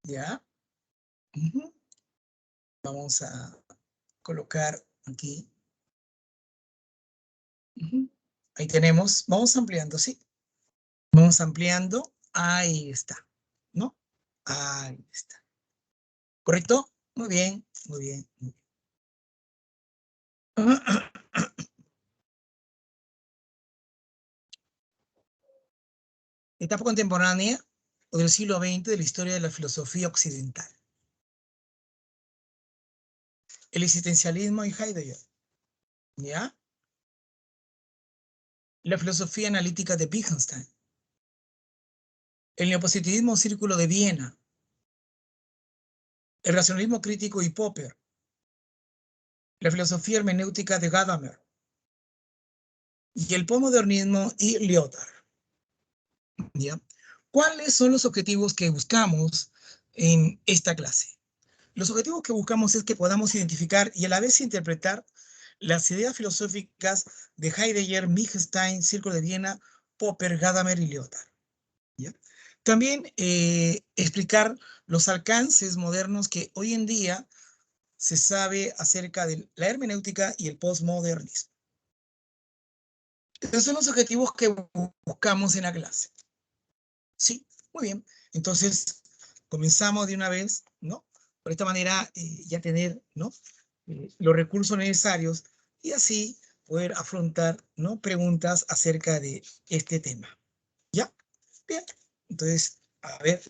¿Ya? Ujú. Vamos a colocar aquí. Ujú. Ahí tenemos. Vamos ampliando, ¿sí? Vamos ampliando. Ahí está, ¿no? Ahí está. ¿Correcto? Muy bien, muy bien. Muy bien. Etapa contemporánea o del siglo XX de la historia de la filosofía occidental. El existencialismo y Heidegger. ¿Ya? La filosofía analítica de Wittgenstein. El neopositivismo Círculo de Viena. El racionalismo crítico y Popper. La filosofía hermenéutica de Gadamer. Y el posmodernismo y Lyotard. ¿Ya? ¿Cuáles son los objetivos que buscamos en esta clase? Los objetivos que buscamos es que podamos identificar y a la vez interpretar las ideas filosóficas de Heidegger, Wittgenstein, Círculo de Viena, Popper, Gadamer y Lyotard. ¿Ya? También explicar los alcances modernos que hoy en día se sabe acerca de la hermenéutica y el postmodernismo. Esos son los objetivos que buscamos en la clase. Sí, muy bien. Entonces, comenzamos de una vez, ¿no? Por esta manera, ya tener, ¿no? Los recursos necesarios y así poder afrontar, ¿no? Preguntas acerca de este tema. ¿Ya? Bien. Entonces, a ver,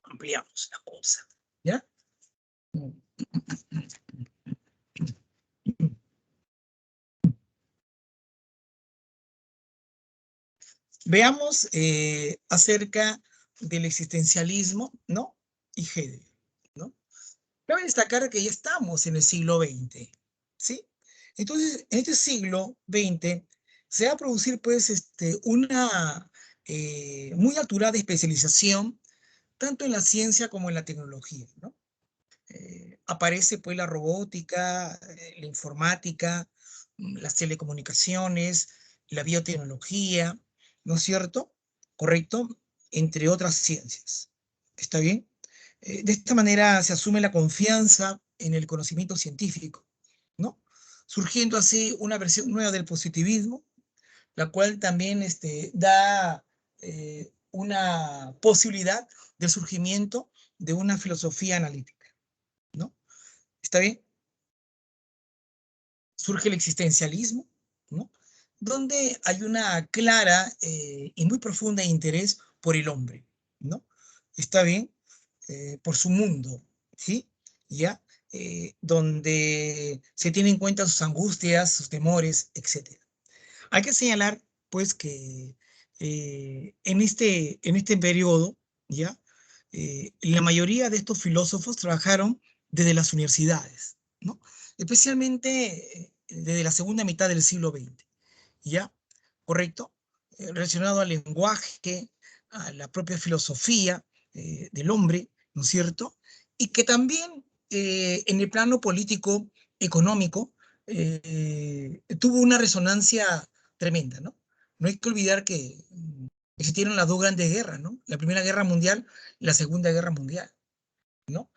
ampliamos la cosa. ¿Ya? Veamos acerca del existencialismo, ¿no? Y Heidegger, ¿no? Cabe destacar que ya estamos en el siglo XX, ¿sí? Entonces, en este siglo XX se va a producir, pues, una muy alturada especialización, tanto en la ciencia como en la tecnología, ¿no? Aparece, pues, la robótica, la informática, las telecomunicaciones, la biotecnología, ¿no es cierto? ¿Correcto? Entre otras ciencias. ¿Está bien? De esta manera se asume la confianza en el conocimiento científico, ¿no? Surgiendo así una versión nueva del positivismo, la cual también da una posibilidad del surgimiento de una filosofía analítica, ¿no? ¿Está bien? Surge el existencialismo, ¿no? Donde hay una clara y muy profunda interés por el hombre, ¿no? ¿Está bien? Por su mundo, ¿sí? ¿Ya? Donde se tienen en cuenta sus angustias, sus temores, etc. Hay que señalar, pues, que en este periodo, ¿ya? La mayoría de estos filósofos trabajaron desde las universidades, ¿no? Especialmente desde la segunda mitad del siglo XX, ¿ya? ¿Correcto? Relacionado al lenguaje, a la propia filosofía del hombre, ¿no es cierto? Y que también en el plano político, económico, tuvo una resonancia tremenda, ¿no? No hay que olvidar que existieron las dos grandes guerras, ¿no? La Primera Guerra Mundial y la Segunda Guerra Mundial, ¿no?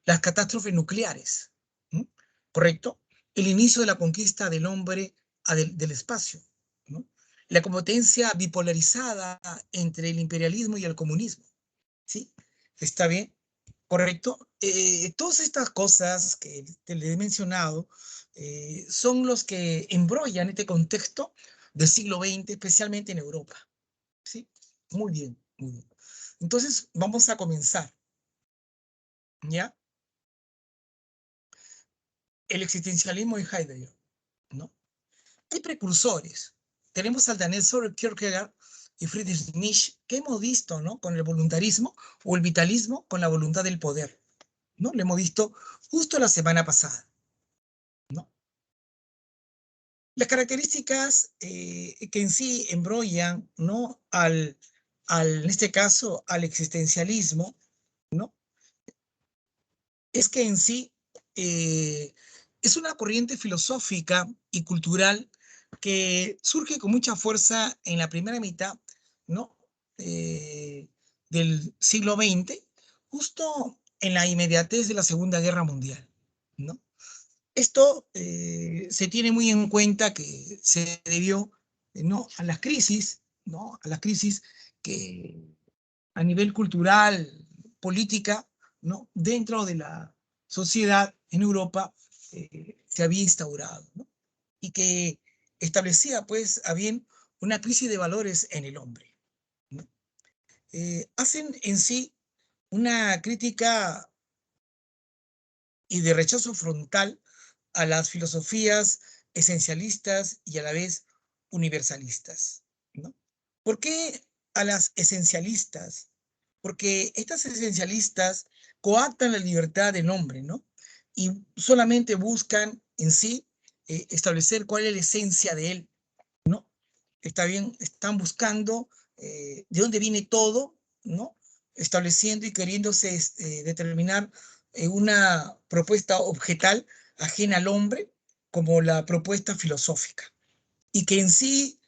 Las catástrofes nucleares, ¿no? ¿Correcto? El inicio de la conquista del hombre del espacio, ¿no? La competencia bipolarizada entre el imperialismo y el comunismo, ¿sí? ¿Está bien? ¿Correcto? Todas estas cosas que te le he mencionado son los que embrollan este contexto del siglo XX, especialmente en Europa, ¿sí? Muy bien, muy bien. Entonces, vamos a comenzar, ¿ya? El existencialismo de Heidegger, ¿no? Hay precursores. Tenemos al danés Søren Kierkegaard y Friedrich Nietzsche, que hemos visto, ¿no? Con el voluntarismo o el vitalismo con la voluntad del poder, ¿no? Lo hemos visto justo la semana pasada, ¿no? Las características que en sí embrollan, ¿no? En este caso, al existencialismo, ¿no? Es que en sí es una corriente filosófica y cultural que surge con mucha fuerza en la primera mitad, ¿no? del siglo XX, justo en la inmediatez de la Segunda Guerra Mundial, ¿no? Esto se tiene muy en cuenta que se debió, ¿no?, a las crisis, ¿no?, a las crisis que a nivel cultural, política, ¿no?, dentro de la sociedad en Europa se había instaurado, ¿no?, y que establecía, pues, a bien una crisis de valores en el hombre, ¿no? Hacen en sí una crítica y de rechazo frontal a las filosofías esencialistas y a la vez universalistas, ¿no? ¿Por qué a las esencialistas? Porque estas esencialistas coactan la libertad del hombre, ¿no? Y solamente buscan en sí establecer cuál es la esencia de él, ¿no? Está bien, están buscando de dónde viene todo, ¿no? Estableciendo y queriéndose determinar una propuesta objetal ajena al hombre como la propuesta filosófica, y que en sí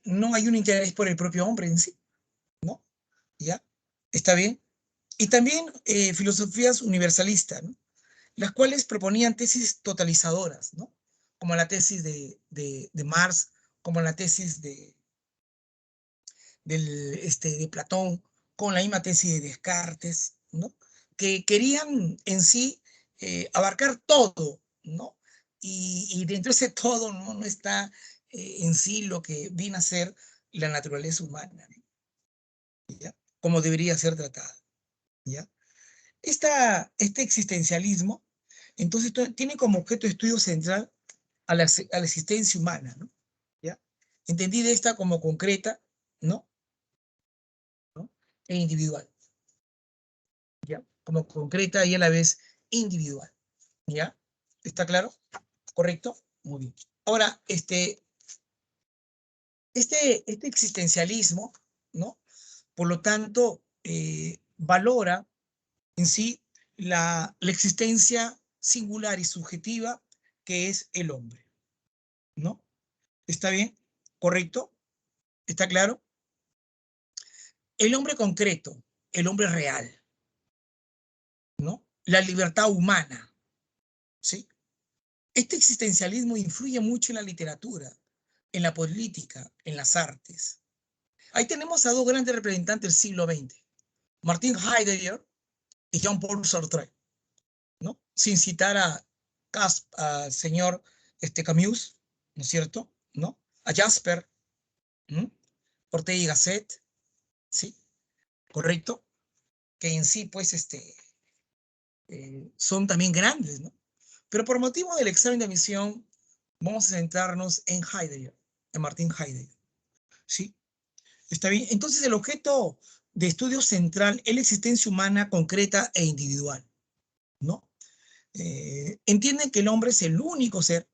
no hay un interés por el propio hombre en sí, ¿no? ¿Ya? ¿Está bien? Y también filosofías universalistas, ¿no?, las cuales proponían tesis totalizadoras, ¿no?, como la tesis de Marx, como la tesis de Platón, con la misma tesis de Descartes, ¿no?, que querían en sí abarcar todo, ¿no? Y dentro de ese todo no está en sí lo que viene a ser la naturaleza humana, ¿no?, ¿ya?, como debería ser tratada, ¿ya? Este existencialismo, entonces, tiene como objeto de estudio central a la existencia humana, ¿no?, ¿ya? Entendida esta como concreta, ¿no?, ¿no?, e individual, ¿ya? Como concreta y a la vez individual, ¿ya? ¿Está claro? ¿Correcto? Muy bien. Ahora, este existencialismo, ¿no?, por lo tanto, valora en sí la existencia singular y subjetiva que es el hombre, ¿no? ¿Está bien? ¿Correcto? ¿Está claro? El hombre concreto, el hombre real, ¿no? La libertad humana, ¿sí? Este existencialismo influye mucho en la literatura, en la política, en las artes. Ahí tenemos a dos grandes representantes del siglo XX, Martin Heidegger y Jean-Paul Sartre, ¿no? Sin citar al señor Camus, ¿no es cierto?, ¿no?, a Jasper, ¿m?, Ortega y Gasset, ¿sí? ¿Correcto? Que en sí, pues, son también grandes, ¿no? Pero por motivo del examen de admisión, vamos a centrarnos en Heidegger, en Martin Heidegger, ¿sí? ¿Está bien? Entonces, el objeto de estudio central es la existencia humana concreta e individual, ¿no? Entienden que el hombre es el único ser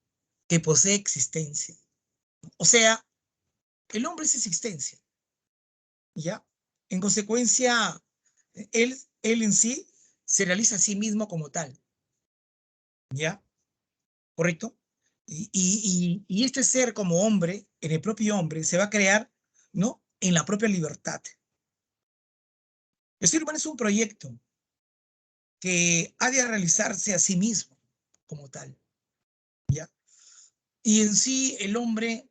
que posee existencia. O sea, el hombre es existencia, ¿ya? En consecuencia, él en sí se realiza a sí mismo como tal, ¿ya? ¿Correcto? Y este ser como hombre, en el propio hombre, se va a crear, ¿no?, en la propia libertad. El ser humano es un proyecto que ha de realizarse a sí mismo como tal, ¿ya? Y en sí el hombre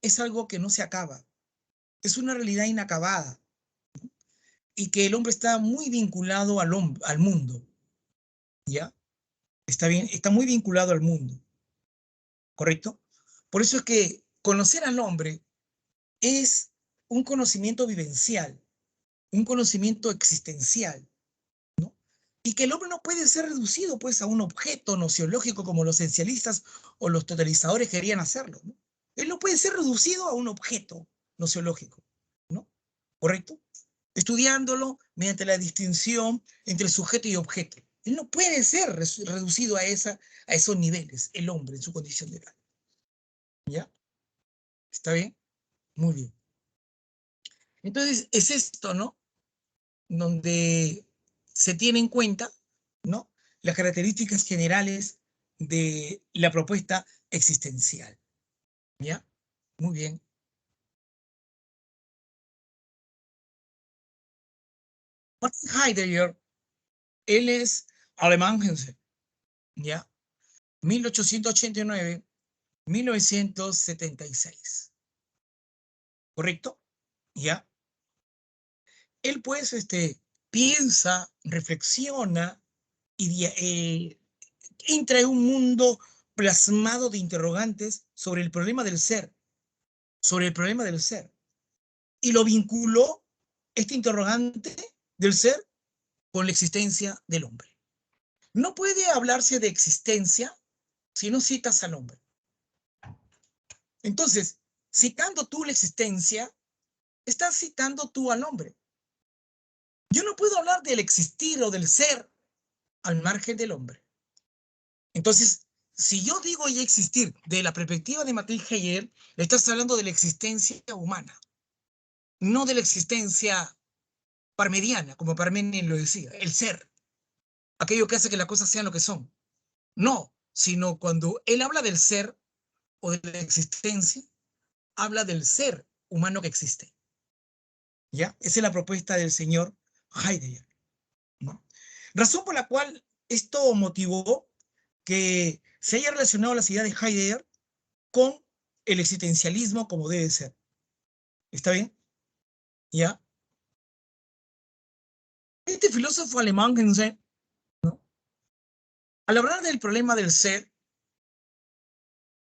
es algo que no se acaba, es una realidad inacabada, y que el hombre está muy vinculado al mundo, ¿ya? Está bien, está muy vinculado al mundo, ¿correcto? Por eso es que conocer al hombre es un conocimiento vivencial, un conocimiento existencial, ¿no? Y que el hombre no puede ser reducido, pues, a un objeto nociológico como los esencialistas o los totalizadores querían hacerlo, ¿no? Él no puede ser reducido a un objeto nociológico, ¿no? ¿Correcto? Estudiándolo mediante la distinción entre sujeto y objeto. Él no puede ser reducido a esos niveles, el hombre en su condición de tal. ¿Ya? ¿Está bien? Muy bien. Entonces, es esto, ¿no?, donde se tiene en cuenta, ¿no?, las características generales de la propuesta existencial. ¿Ya? Muy bien. Martin Heidegger, él es alemán, ¿ya? 1889-1976, ¿correcto? ¿Ya? Él pues piensa, reflexiona y entra en un mundo plasmado de interrogantes sobre el problema del ser, sobre el problema del ser. Y lo vinculó, este interrogante del ser, con la existencia del hombre. No puede hablarse de existencia si no citas al hombre. Entonces, citando tú la existencia, estás citando tú al hombre. Yo no puedo hablar del existir o del ser al margen del hombre. Entonces, si yo digo y existir de la perspectiva de Martin Heidegger, le estás hablando de la existencia humana, no de la existencia parmediana, como Parménides lo decía, el ser, aquello que hace que las cosas sean lo que son. No, sino cuando él habla del ser o de la existencia, habla del ser humano que existe. ¿Ya? Esa es la propuesta del señor Heidegger, ¿no? Razón por la cual esto motivó que se haya relacionado las ideas de Heidegger con el existencialismo como debe ser. ¿Está bien? ¿Ya? Este filósofo alemán, ¿no? Al hablar del problema del ser,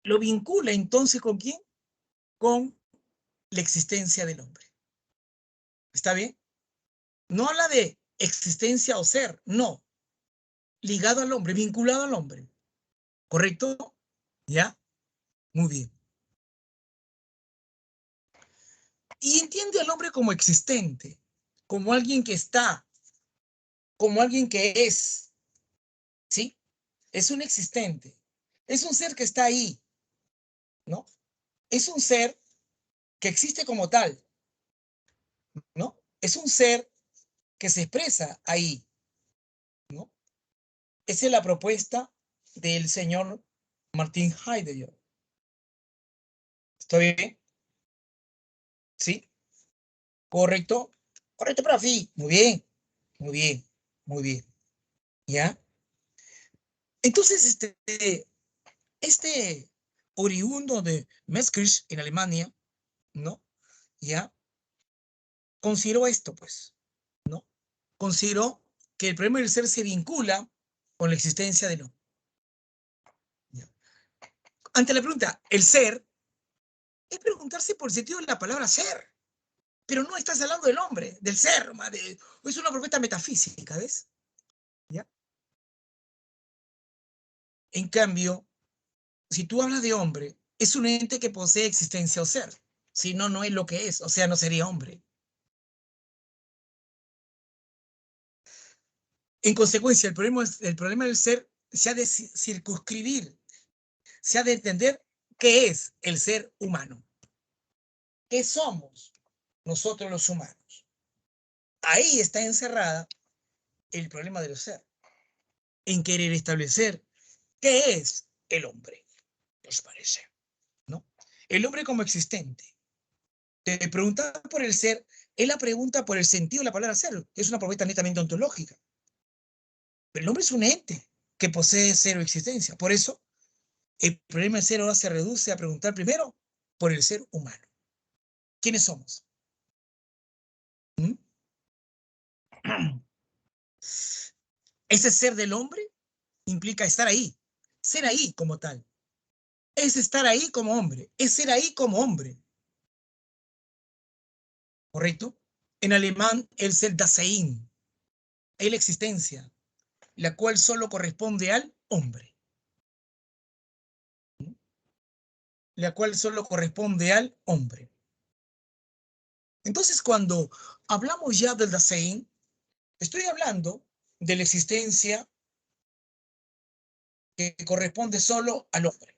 lo vincula entonces ¿con quién? Con la existencia del hombre. ¿Está bien? No habla de existencia o ser, no. Ligado al hombre, vinculado al hombre. ¿Correcto? ¿Ya? Muy bien. Y entiende al hombre como existente, como alguien que está, como alguien que es, ¿sí? Es un existente, es un ser que está ahí, ¿no? Es un ser que existe como tal, ¿no? Es un ser que se expresa ahí, ¿no? Esa es la propuesta del señor Martin Heidegger. ¿Está bien? ¿Sí? ¿Correcto? Correcto, profe. Muy bien, muy bien, muy bien. ¿Ya? Entonces, este oriundo de Meskirch en Alemania, ¿no? ¿Ya? Consideró esto, pues, ¿no? Consideró que el problema del ser se vincula con la existencia del hombre. ¿Ya? Ante la pregunta, ¿el ser? Es preguntarse por el sentido de la palabra ser, pero no estás hablando del hombre, del ser, es una propuesta metafísica, ¿ves? ¿Ya? En cambio, si tú hablas de hombre, es un ente que posee existencia o ser. Si no, no es lo que es, o sea, no sería hombre. En consecuencia, el problema del ser se ha de circunscribir, se ha de entender qué es el ser humano. ¿Qué somos nosotros los humanos? Ahí está encerrada el problema del ser, en querer establecer qué es el hombre, ¿os parece? ¿No? El hombre como existente. Te preguntar por el ser es la pregunta por el sentido de la palabra ser. Es una propuesta netamente ontológica. Pero el hombre es un ente que posee cero existencia. Por eso, el problema del ser ahora se reduce a preguntar primero por el ser humano. ¿Quiénes somos? ¿Mm? Ese ser del hombre implica estar ahí, ser ahí como tal. Es estar ahí como hombre, es ser ahí como hombre, ¿correcto? En alemán, el ser Dasein, es la existencia, la cual solo corresponde al hombre, la cual solo corresponde al hombre. Entonces, cuando hablamos ya del Dasein, estoy hablando de la existencia que corresponde solo al hombre.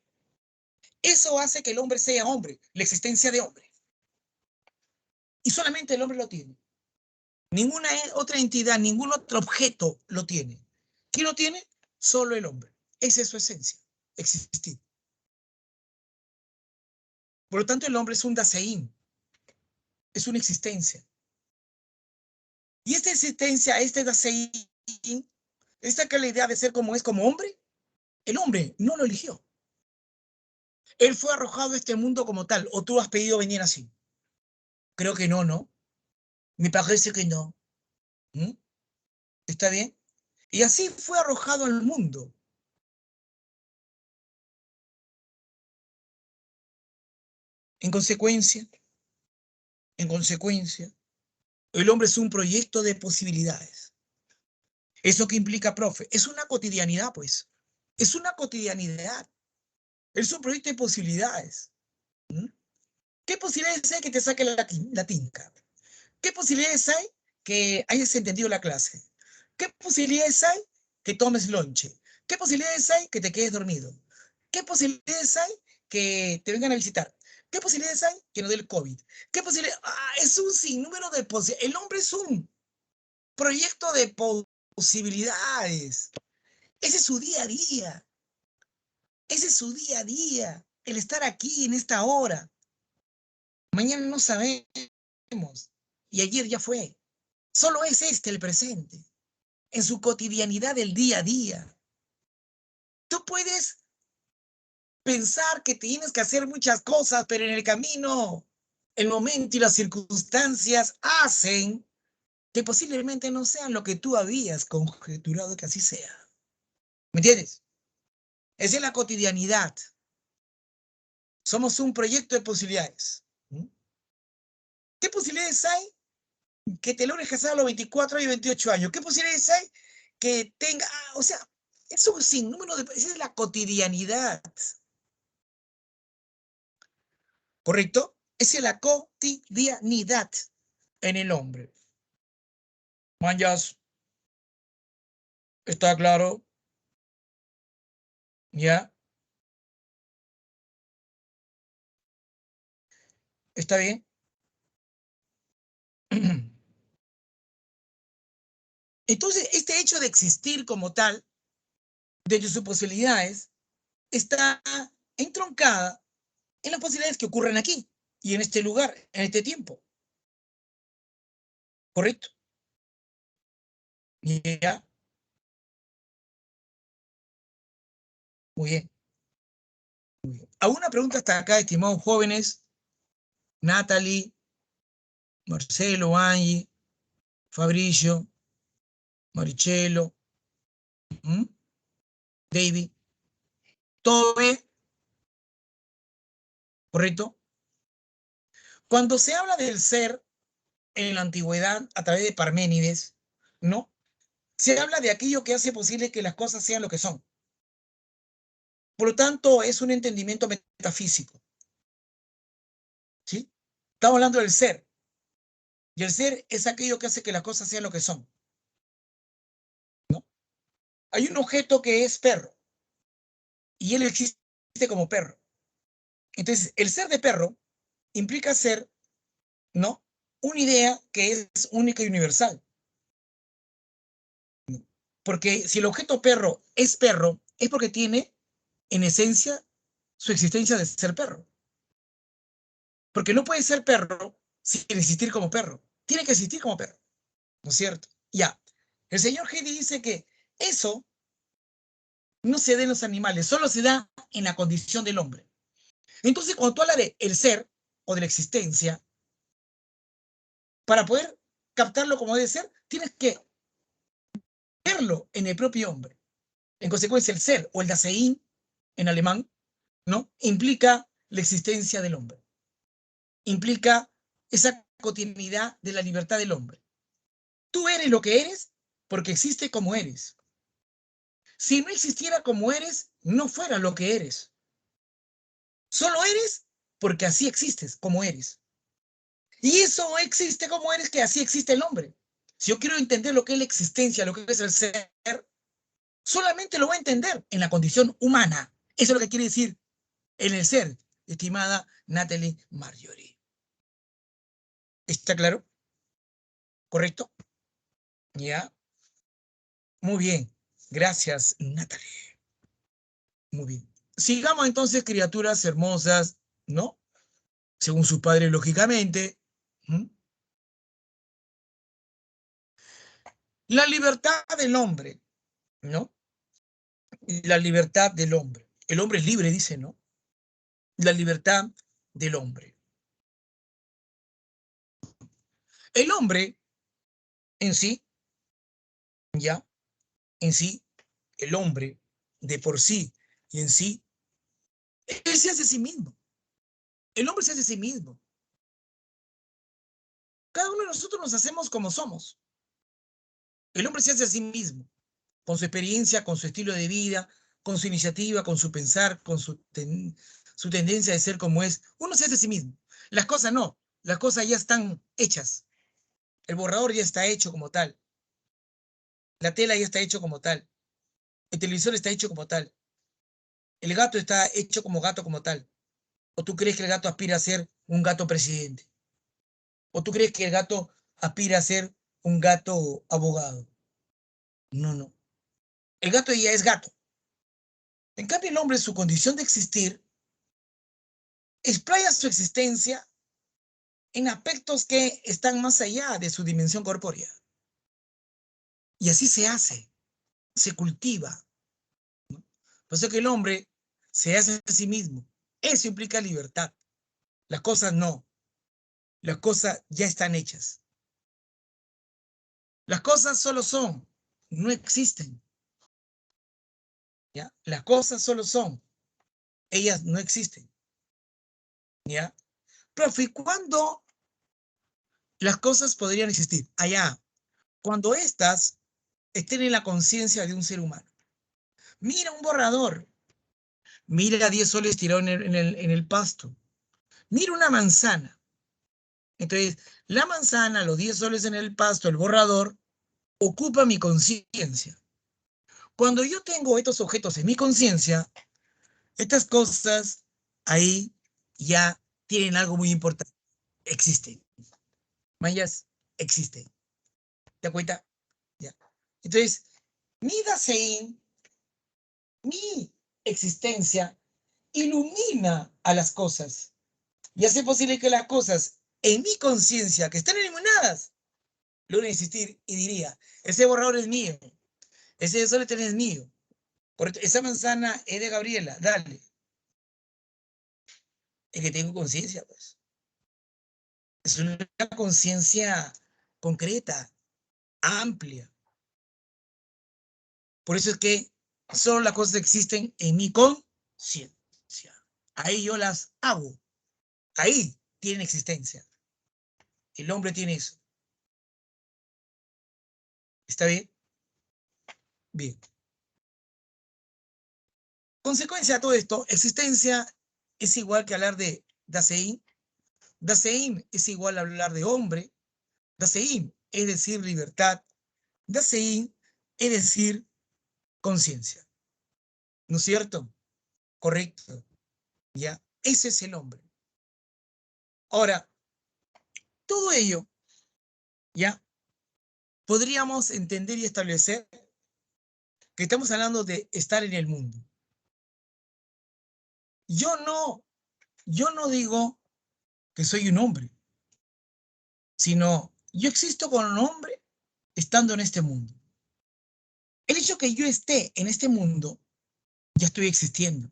Eso hace que el hombre sea hombre, la existencia de hombre. Y solamente el hombre lo tiene. Ninguna otra entidad, ningún otro objeto lo tiene. ¿Quién lo tiene? Solo el hombre. Esa es su esencia, existir. Por lo tanto, el hombre es un Dasein, es una existencia. Y esta existencia, este Dasein, esta calidad de ser como es como hombre, el hombre no lo eligió. Él fue arrojado a este mundo como tal, o tú has pedido venir así. Creo que no, ¿no? Me parece que no. ¿Mm? ¿Está bien? Y así fue arrojado al mundo. En consecuencia, en consecuencia, el hombre es un proyecto de posibilidades. ¿Eso qué implica, profe? Es una cotidianidad, pues. Es una cotidianidad. Es un proyecto de posibilidades. ¿Mm? ¿Qué posibilidades hay que te saque la tinca? ¿Qué posibilidades hay que hayas entendido la clase? ¿Qué posibilidades hay que tomes lonche? ¿Qué posibilidades hay que te quedes dormido? ¿Qué posibilidades hay que te vengan a visitar? ¿Qué posibilidades hay que no dé el COVID? ¿Qué posibilidades? Es un sinnúmero de posibilidades. El hombre es un proyecto de posibilidades. Ese es su día a día. Ese es su día a día. El estar aquí en esta hora. Mañana no sabemos. Y ayer ya fue. Solo es este el presente. En su cotidianidad del día a día. Tú puedes pensar que tienes que hacer muchas cosas, pero en el camino, el momento y las circunstancias hacen que posiblemente no sean lo que tú habías conjeturado que así sea. ¿Me entiendes? Esa es la cotidianidad. Somos un proyecto de posibilidades. ¿Mm? ¿Qué posibilidades hay que te logres casar a los 24 y 28 años? ¿Qué posibilidades hay que tenga, o sea, es un sinnúmero de, esa es la cotidianidad, ¿correcto? Esa es la cotidianidad en el hombre. Manjas, ¿está claro? ¿Ya? ¿Está bien? Entonces, este hecho de existir como tal, de sus posibilidades, está entroncada en las posibilidades que ocurren aquí y en este lugar, en este tiempo. ¿Correcto? ¿Ya? Muy bien. ¿Alguna pregunta hasta acá, estimados jóvenes? Natalie, Marcelo, Angie, Fabricio, Marichelo, ¿m? David. ¿Todo bien? ¿Correcto? Cuando se habla del ser en la antigüedad a través de Parménides, ¿no? Se habla de aquello que hace posible que las cosas sean lo que son. Por lo tanto, es un entendimiento metafísico, ¿sí? Estamos hablando del ser. Y el ser es aquello que hace que las cosas sean lo que son, ¿no? Hay un objeto que es perro y él existe como perro. Entonces, el ser de perro implica ser, ¿no? Una idea que es única y universal. Porque si el objeto perro, es porque tiene, en esencia, su existencia de ser perro. Porque no puede ser perro sin existir como perro. Tiene que existir como perro, ¿no es cierto? Ya. El señor Heidi dice que eso no se da en los animales, solo se da en la condición del hombre. Entonces, cuando tú hablas de el ser o de la existencia, para poder captarlo como debe ser, tienes que verlo en el propio hombre. En consecuencia, el ser o el Dasein en alemán, ¿no? Implica la existencia del hombre. Implica esa cotidianidad de la libertad del hombre. Tú eres lo que eres porque existe como eres. Si no existiera como eres, no fuera lo que eres. Solo eres porque así existes como eres. Y eso existe como eres, que así existe el hombre. Si yo quiero entender lo que es la existencia, lo que es el ser, solamente lo voy a entender en la condición humana. Eso es lo que quiere decir en el ser, estimada Natalie Marjorie. ¿Está claro? ¿Correcto? Ya. Muy bien. Gracias, Natalie. Muy bien. Sigamos entonces, criaturas hermosas, ¿no? Según sus padres, lógicamente. ¿Mm? La libertad del hombre, ¿no? La libertad del hombre. El hombre es libre, dice, ¿no? La libertad del hombre. El hombre en sí, ya, en sí, el hombre de por sí y en sí, él se hace a sí mismo. El hombre se hace a sí mismo. Cada uno de nosotros nos hacemos como somos. El hombre se hace a sí mismo, con su experiencia, con su estilo de vida, con su iniciativa, con su pensar, con su tendencia de ser como es. Uno se hace a sí mismo. Las cosas no, las cosas ya están hechas. El borrador ya está hecho como tal. La tela ya está hecho como tal. El televisor está hecho como tal. El gato está hecho como gato como tal. ¿O tú crees que el gato aspira a ser un gato presidente? ¿O tú crees que el gato aspira a ser un gato abogado? No, no. El gato ya es gato. En cambio, el hombre, su condición de existir, explaya su existencia en aspectos que están más allá de su dimensión corpórea. Y así se hace, se cultiva. Por eso que el hombre se hace a sí mismo. Eso implica libertad. Las cosas no. Las cosas ya están hechas. Las cosas solo son, no existen. ¿Ya? Las cosas solo son, ellas no existen. ¿Ya? Profe, ¿cuándo las cosas podrían existir? Allá, cuando éstas estén en la conciencia de un ser humano. Mira un borrador, mira 10 soles tirados en el pasto, mira una manzana. Entonces, la manzana, los 10 soles en el pasto, el borrador, ocupa mi conciencia. Cuando yo tengo estos objetos en mi conciencia, estas cosas ahí ya tienen algo muy importante. Existen. Mayas existen. ¿Te das cuenta? Ya. Entonces, mi Dasein, mi existencia, ilumina a las cosas y hace posible que las cosas en mi conciencia, que están iluminadas, logren existir y diría, ese borrador es mío, ese desorden es mío, esa manzana es de Gabriela, dale. Es que tengo conciencia, pues. Es una conciencia concreta, amplia. Por eso es que solo las cosas existen en mi conciencia. Ahí yo las hago. Ahí tienen existencia. El hombre tiene eso. ¿Está bien? Bien. Consecuencia de todo esto, existencia es igual que hablar de Dasein. Dasein es igual a hablar de hombre. Dasein es decir libertad. Dasein es decir conciencia. ¿No es cierto? Correcto. ¿Ya? Ese es el hombre. Ahora, todo ello, ¿ya? Podríamos entender y establecer que estamos hablando de estar en el mundo. Yo no digo que soy un hombre, sino yo existo con un hombre estando en este mundo. El hecho que yo esté en este mundo, ya estoy existiendo.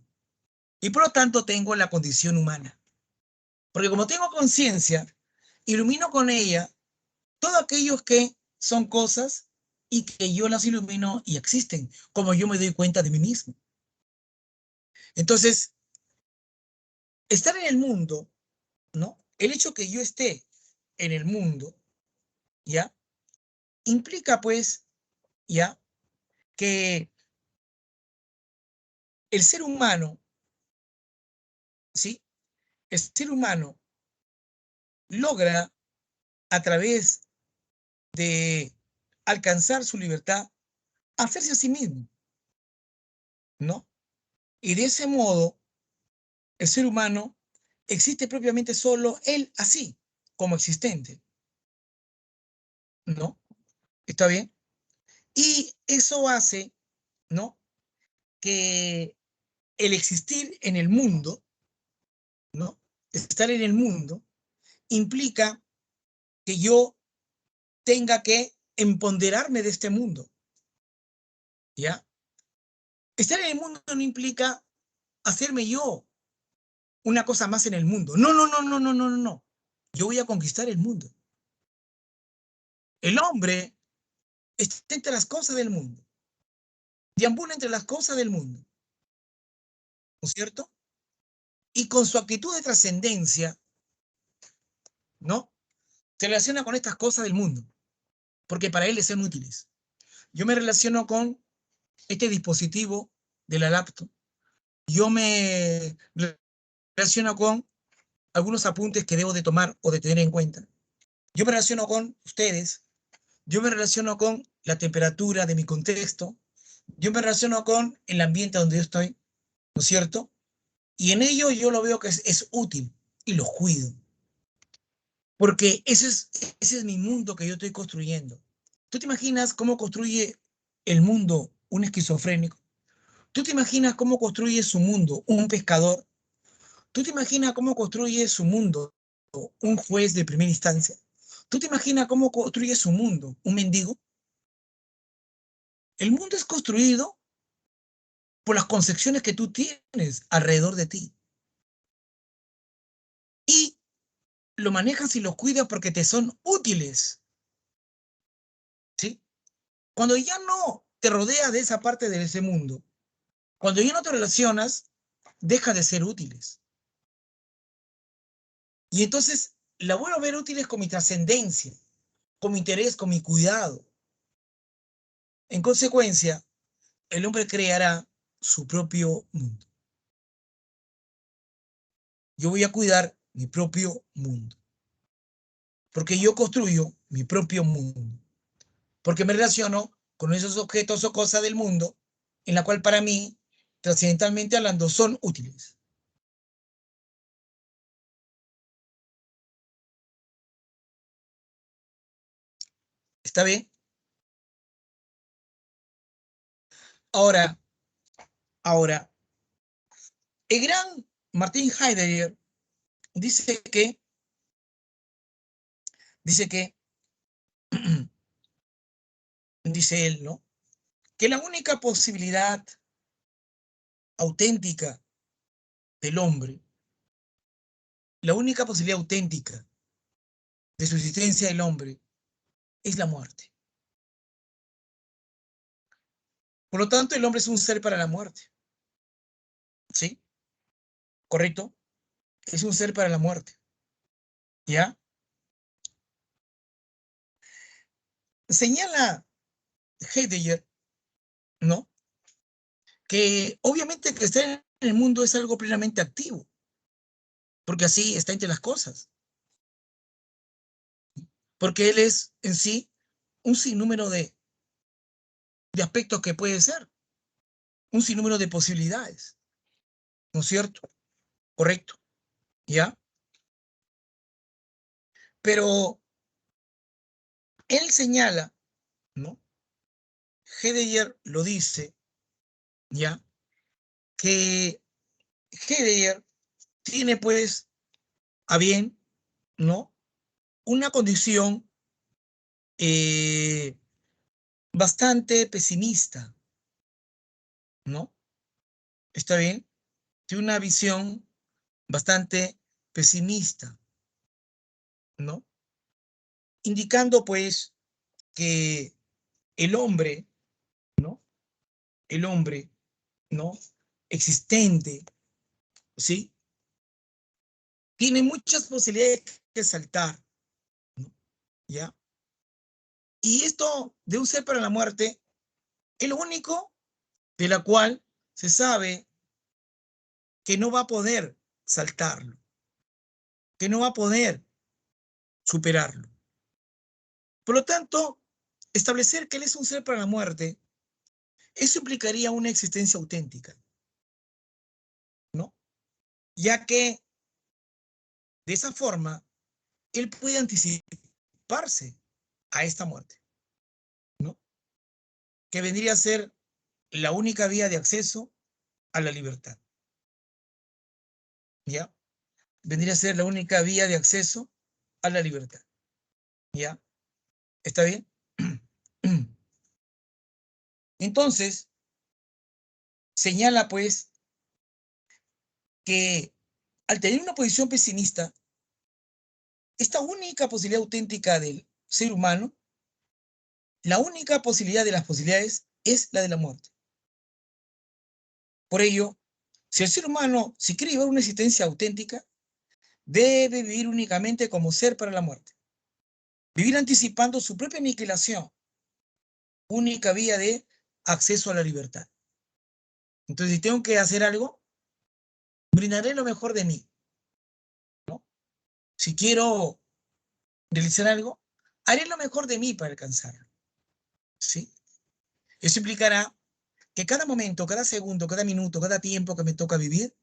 Y por lo tanto tengo la condición humana. Porque como tengo conciencia, ilumino con ella todos aquellos que son cosas y que yo las ilumino y existen, como yo me doy cuenta de mí mismo. Entonces, estar en el mundo, ¿no? El hecho que yo esté en el mundo, ¿ya? Implica, pues, ¿ya? Que el ser humano, ¿sí? El ser humano logra, a través de alcanzar su libertad, hacerse a sí mismo, ¿no? Y de ese modo, el ser humano existe propiamente solo él así, como existente, ¿no? ¿Está bien? Y eso hace, ¿no? Que el existir en el mundo, ¿no? Estar en el mundo implica que yo tenga que empoderarme de este mundo, ¿ya? Estar en el mundo no implica hacerme yo una cosa más en el mundo. No, no, no, no, no, no, no, no. Yo voy a conquistar el mundo. El hombre está entre las cosas del mundo, deambula entre las cosas del mundo, ¿no es cierto? Y con su actitud de trascendencia, ¿no? Se relaciona con estas cosas del mundo, porque para él les son útiles. Yo me relaciono con este dispositivo de la laptop. Yo me relaciono con algunos apuntes que debo de tomar o de tener en cuenta. Yo me relaciono con ustedes. Yo me relaciono con la temperatura de mi contexto. Yo me relaciono con el ambiente donde yo estoy, ¿no es cierto? Y en ello yo lo veo que es útil y lo cuido. Porque ese es mi mundo que yo estoy construyendo. ¿Tú te imaginas cómo construye el mundo un esquizofrénico? ¿Tú te imaginas cómo construye su mundo un pescador? ¿Tú te imaginas cómo construye su mundo un juez de primera instancia? ¿Tú te imaginas cómo construye su mundo un mendigo? El mundo es construido por las concepciones que tú tienes alrededor de ti. Y lo manejas y los cuidas porque te son útiles, ¿sí? Cuando ya no te rodeas de esa parte de ese mundo, cuando ya no te relacionas, deja de ser útiles. Y entonces la vuelvo a ver útiles con mi trascendencia, con mi interés, con mi cuidado. En consecuencia, el hombre creará su propio mundo. Yo voy a cuidar mi propio mundo, porque yo construyo mi propio mundo, porque me relaciono con esos objetos o cosas del mundo en la cual para mí, trascendentalmente hablando, son útiles. ¿Está bien? Ahora, ahora, el gran Martin Heidegger dice que, dice que, dice él, ¿no? Que la única posibilidad auténtica del hombre, la única posibilidad auténtica de subsistencia del hombre es la muerte. Por lo tanto, el hombre es un ser para la muerte. ¿Sí? ¿Correcto? Es un ser para la muerte. ¿Ya? Señala Heidegger, ¿no? Que obviamente que estar en el mundo es algo plenamente activo, porque así está entre las cosas. Porque él es en sí un sinnúmero de aspectos que puede ser, un sinnúmero de posibilidades, ¿no es cierto? Correcto, ¿ya? Pero él señala, ¿no? Heidegger lo dice, ¿ya? Que Heidegger tiene pues a bien, ¿no? Una condición eh, bastante pesimista, ¿no? ¿Está bien? Tiene una visión bastante pesimista, ¿no? Indicando pues que el hombre, ¿no? El hombre, ¿no? Existente, ¿sí? Tiene muchas posibilidades de saltar, ¿no? ¿Ya? Y esto de un ser para la muerte es lo único de la cual se sabe que no va a poder saltarlo, que no va a poder superarlo. Por lo tanto, establecer que él es un ser para la muerte, eso implicaría una existencia auténtica, ¿no? Ya que de esa forma él puede anticiparse a esta muerte, ¿no? Que vendría a ser la única vía de acceso a la libertad, ¿ya? Vendría a ser la única vía de acceso a la libertad, ¿ya? ¿Está bien? Entonces, señala pues que al tener una posición pesimista, esta única posibilidad auténtica del ser humano, la única posibilidad de las posibilidades es la de la muerte. Por ello, si el ser humano, si quiere llevar una existencia auténtica, debe vivir únicamente como ser para la muerte. Vivir anticipando su propia aniquilación, única vía de acceso a la libertad. Entonces, si tengo que hacer algo, brindaré lo mejor de mí, ¿no? Si quiero realizar algo, haré lo mejor de mí para alcanzarlo, ¿sí? Eso implicará que cada momento, cada segundo, cada minuto, cada tiempo que me toca vivir,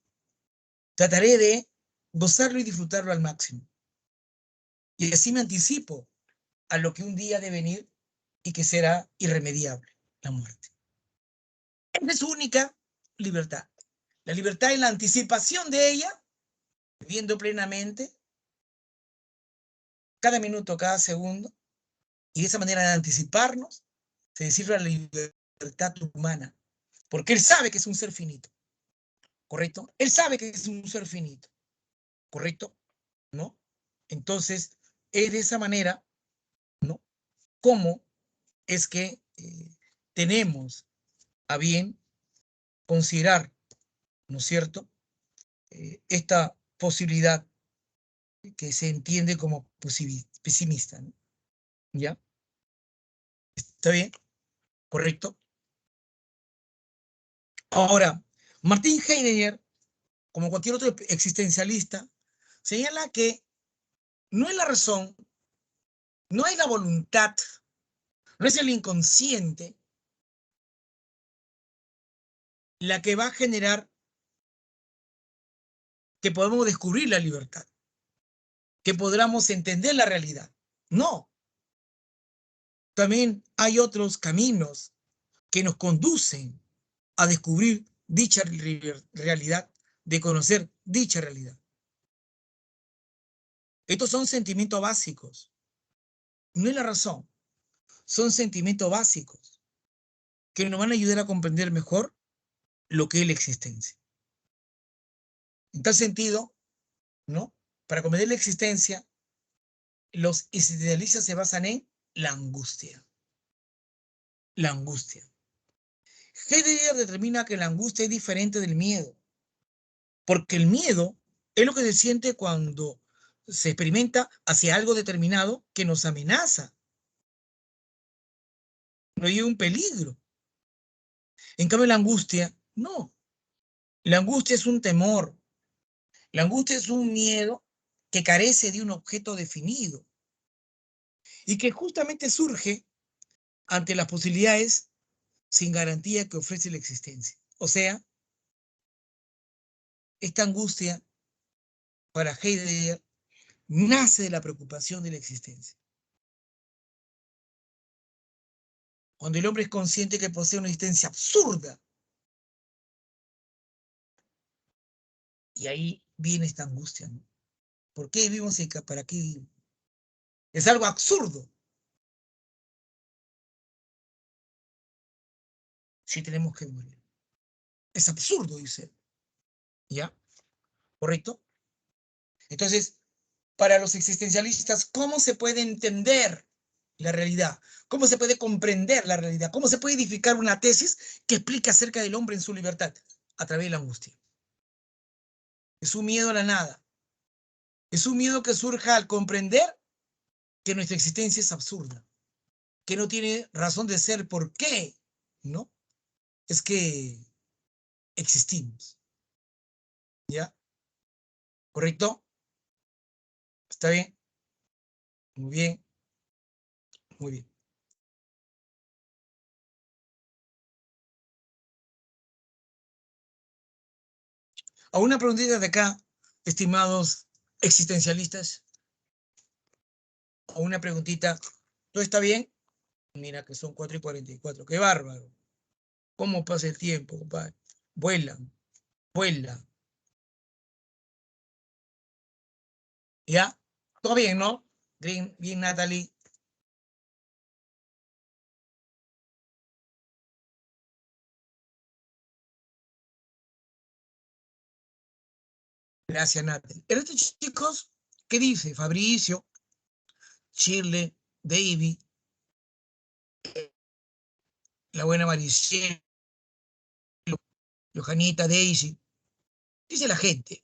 trataré de gozarlo y disfrutarlo al máximo. Y así me anticipo a lo que un día ha de venir y que será irremediable, la muerte. Esa es su única libertad. La libertad es la anticipación de ella, viviendo plenamente cada minuto, cada segundo, y de esa manera de anticiparnos, se descifra la libertad humana, porque él sabe que es un ser finito, ¿correcto? Él sabe que es un ser finito, ¿correcto? ¿No? Entonces, es de esa manera, ¿no? Cómo es que tenemos a bien considerar, ¿no es cierto?, esta posibilidad que se entiende como pesimista, ¿no? ¿Ya? ¿Está bien? ¿Correcto? Ahora, Martin Heidegger, como cualquier otro existencialista, señala que no es la razón, no es la voluntad, no es el inconsciente la que va a generar que podamos descubrir la libertad, que podamos entender la realidad. No, también hay otros caminos que nos conducen a descubrir dicha realidad, de conocer dicha realidad. Estos son sentimientos básicos, no es la razón, son sentimientos básicos que nos van a ayudar a comprender mejor lo que es la existencia. En tal sentido, ¿no? Para comprender la existencia, los existencialistas se basan en la angustia. La angustia. Heidegger determina que la angustia es diferente del miedo, porque el miedo es lo que se siente cuando se experimenta hacia algo determinado que nos amenaza, no hay un peligro. En cambio, la angustia, no. La angustia es un temor, la angustia es un miedo que carece de un objeto definido y que justamente surge ante las posibilidades sin garantía que ofrece la existencia. O sea, esta angustia para Heidegger nace de la preocupación de la existencia. Cuando el hombre es consciente que posee una existencia absurda, y ahí viene esta angustia, ¿no? ¿Por qué vivimos y para qué vivimos? Es algo absurdo si tenemos que morir. Es absurdo, dice. ¿Ya? ¿Correcto? Entonces, para los existencialistas, ¿cómo se puede entender la realidad? ¿Cómo se puede comprender la realidad? ¿Cómo se puede edificar una tesis que explique acerca del hombre en su libertad? A través de la angustia. Es un miedo a la nada. Es un miedo que surja al comprender que nuestra existencia es absurda, que no tiene razón de ser. ¿Por qué? ¿No? Es que existimos. ¿Ya? ¿Correcto? ¿Está bien? Muy bien, muy bien. A una preguntita de acá, estimados existencialistas, a una preguntita. ¿Todo está bien? Mira que son 4:44. ¡Qué bárbaro! ¿Cómo pasa el tiempo, compadre? Vuela, vuela. ¿Ya? ¿Todo bien, no? Bien, bien, Natalie. Gracias, Nathan. El resto, chicos, ¿qué dice? Fabricio, Shirley, David, la buena Mariciel, Johanita, Daisy. Dice la gente.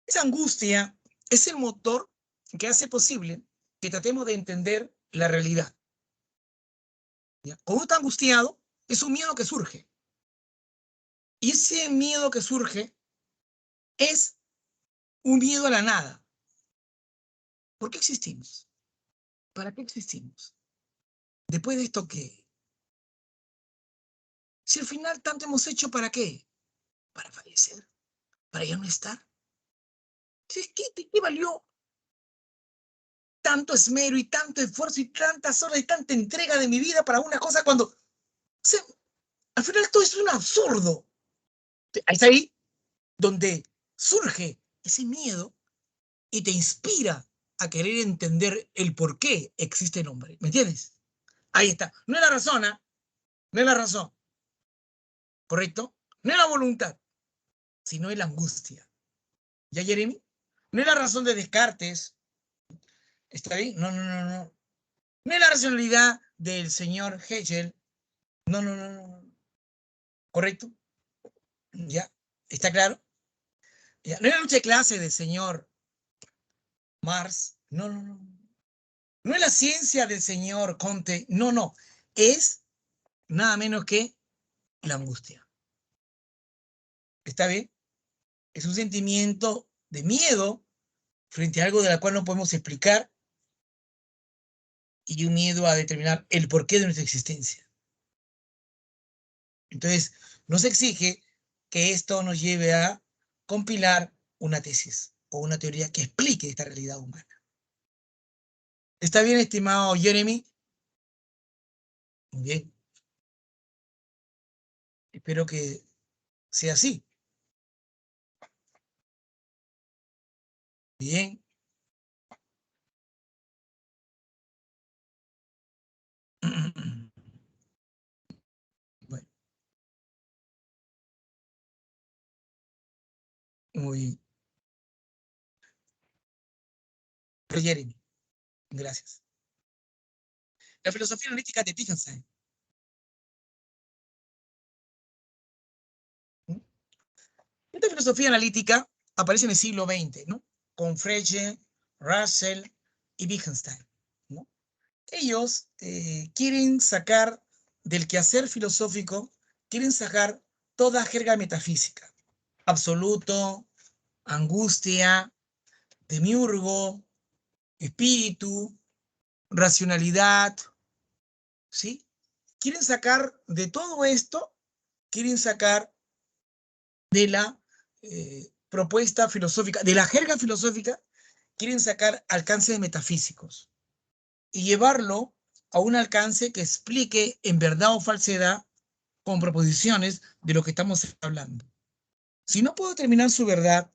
Esa angustia es el motor que hace posible que tratemos de entender la realidad. ¿Ya? Cuando uno está angustiado, es un miedo que surge. Y ese miedo que surge es un miedo a la nada. ¿Por qué existimos? ¿Para qué existimos? Después de esto, ¿qué? Si al final tanto hemos hecho, ¿para qué? ¿Para fallecer? ¿Para ya no estar? Entonces, ¿qué valió tanto esmero y tanto esfuerzo y tantas horas y tanta entrega de mi vida para una cosa cuando se, al final todo es un absurdo? Es ahí donde surge ese miedo y te inspira a querer entender el por qué existe el hombre. ¿Me entiendes? Ahí está. No es la razón, ¿eh? No es la razón, ¿correcto? No es la voluntad, sino es la angustia. ¿Ya, Jeremy? No es la razón de Descartes. ¿Está bien? No, no, no, no. No es la racionalidad del señor Hegel. No, no, no, no. ¿Correcto? ¿Ya? ¿Está claro? ¿Ya? No es la lucha de clase del señor Marx. No, no, no. No es la ciencia del señor Comte. No, no. Es nada menos que la angustia. ¿Está bien? Es un sentimiento de miedo frente a algo de la cual no podemos explicar y un miedo a determinar el porqué de nuestra existencia. Entonces, nos exige que esto nos lleve a compilar una tesis o una teoría que explique esta realidad humana. ¿Está bien, estimado Jeremy? Muy bien. Espero que sea así. Bien. Bueno, muy bien. Pero Jeremy, gracias. La filosofía analítica de Wittgenstein. Esta filosofía analítica aparece en el siglo XX, ¿no? Con Frege, Russell y Wittgenstein, ¿no? Ellos quieren sacar del quehacer filosófico, quieren sacar toda jerga metafísica, absoluto, angustia, demiurgo, espíritu, racionalidad, ¿sí? Quieren sacar de todo esto, quieren sacar de la propuesta filosófica, de la jerga filosófica, quieren sacar alcances metafísicos y llevarlo a un alcance que explique en verdad o falsedad con proposiciones de lo que estamos hablando. Si no puedo determinar su verdad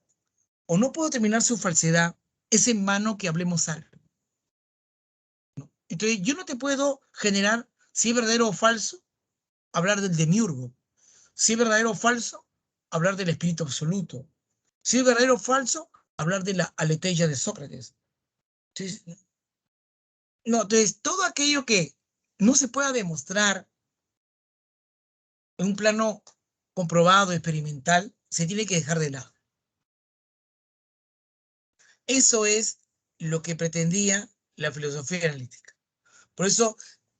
o no puedo determinar su falsedad, es en vano que hablemos algo. ¿No? Entonces, yo no te puedo generar si es verdadero o falso, hablar del demiurgo. Si es verdadero o falso, hablar del espíritu absoluto. Si es verdadero o falso, hablar de la aletheia de Sócrates. Entonces, no, entonces, todo aquello que no se pueda demostrar en un plano comprobado, experimental, se tiene que dejar de lado. Eso es lo que pretendía la filosofía analítica. Por eso,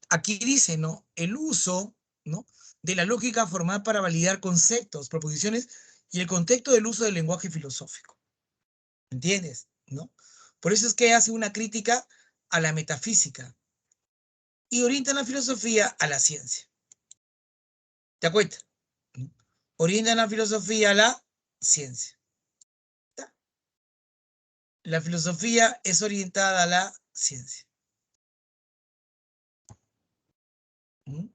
aquí dice, ¿no? El uso, ¿no? De la lógica formal para validar conceptos, proposiciones y el contexto del uso del lenguaje filosófico. ¿Entiendes? ¿No? Por eso es que hace una crítica a la metafísica y orienta la filosofía a la ciencia. ¿Te acuerdas? ¿No? Orientan la filosofía a la ciencia. La filosofía es orientada a la ciencia. ¿Mm?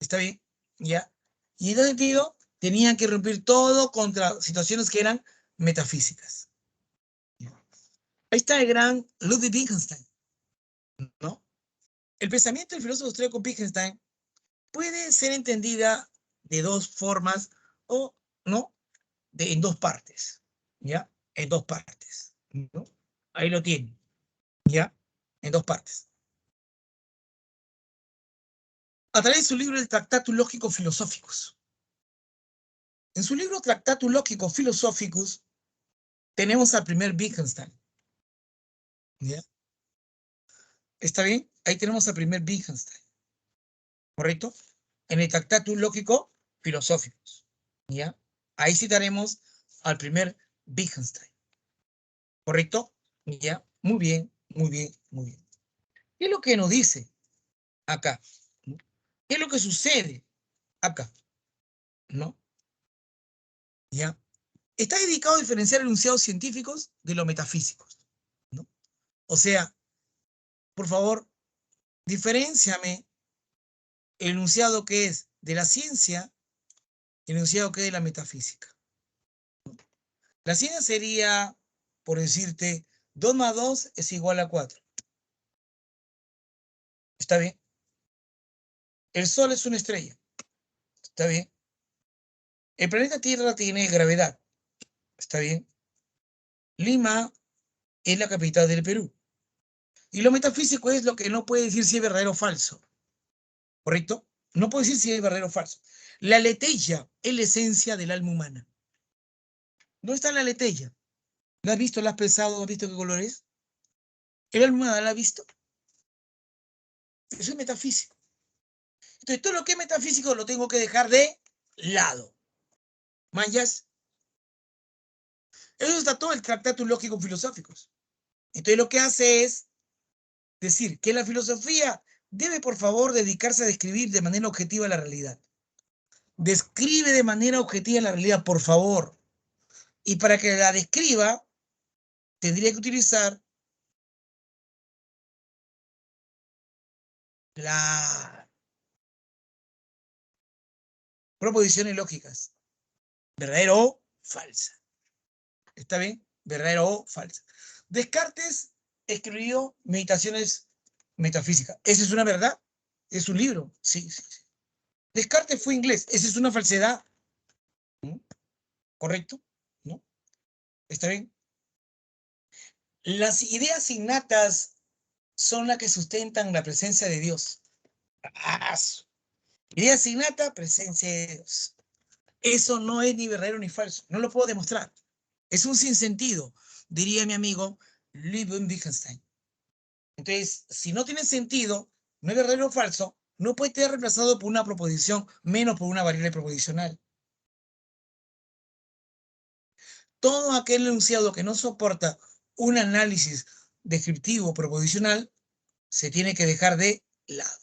¿Está bien? ¿Ya? Y en ese sentido, tenían que romper todo contra situaciones que eran metafísicas. ¿Ya? Ahí está el gran Ludwig Wittgenstein, ¿no? El pensamiento del filósofo austríaco Wittgenstein puede ser entendida de dos formas o, ¿no? En dos partes, ¿ya? En dos partes, ¿no? Ahí lo tienen, ¿ya? En dos partes. A través de su libro, el Tractatus Lógico Philosophicus. En su libro Tractatus Lógico Philosophicus tenemos al primer Wittgenstein, ¿ya? ¿Está bien? Ahí tenemos al primer Wittgenstein, ¿correcto? En el Tractatus Lógico Philosophicus, ¿ya? Ahí citaremos al primer Wittgenstein, ¿correcto? ¿Ya? Muy bien, muy bien, muy bien. ¿Qué es lo que nos dice acá? ¿No? ¿Qué es lo que sucede acá? ¿No? ¿Ya? Está dedicado a diferenciar enunciados científicos de los metafísicos, ¿no? O sea, por favor, diferénciame el enunciado que es de la ciencia y el enunciado que es de la metafísica. La ciencia sería, por decirte, 2 más 2 es igual a 4. ¿Está bien? El Sol es una estrella. ¿Está bien? El planeta Tierra tiene gravedad. ¿Está bien? Lima es la capital del Perú. Y lo metafísico es lo que no puede decir si es verdadero o falso. ¿Correcto? No puede decir si es verdadero o falso. La aletheia es la esencia del alma humana. ¿Dónde está la aletheia? ¿La has visto? ¿La has pensado? ¿Has visto qué color es? ¿El alma humana la ha visto? Eso es metafísico. Entonces, todo lo que es metafísico lo tengo que dejar de lado. ¿Manjas? Eso está todo el Tractatus Lógico Filosóficos. Entonces, lo que hace es decir que la filosofía debe, por favor, dedicarse a describir de manera objetiva la realidad. Describe de manera objetiva la realidad, por favor. Y para que la describa, tendría que utilizar las proposiciones lógicas. ¿Verdadero o falsa? ¿Está bien? ¿Verdadero o falsa? Descartes escribió Meditaciones Metafísicas. ¿Esa es una verdad? ¿Es un libro? Sí, sí, sí. Descartes fue inglés. ¿Esa es una falsedad? ¿No? ¿Correcto? ¿No? ¿Está bien? Las ideas innatas son las que sustentan la presencia de Dios. ¡Ah! Ideas innatas, presencia de Dios. Eso no es ni verdadero ni falso. No lo puedo demostrar. Es un sinsentido, diría mi amigo Ludwig Wittgenstein. Entonces, si no tiene sentido, no es verdadero o falso, no puede ser reemplazado por una proposición, menos por una variable proposicional. Todo aquel enunciado que no soporta un análisis descriptivo proposicional se tiene que dejar de lado.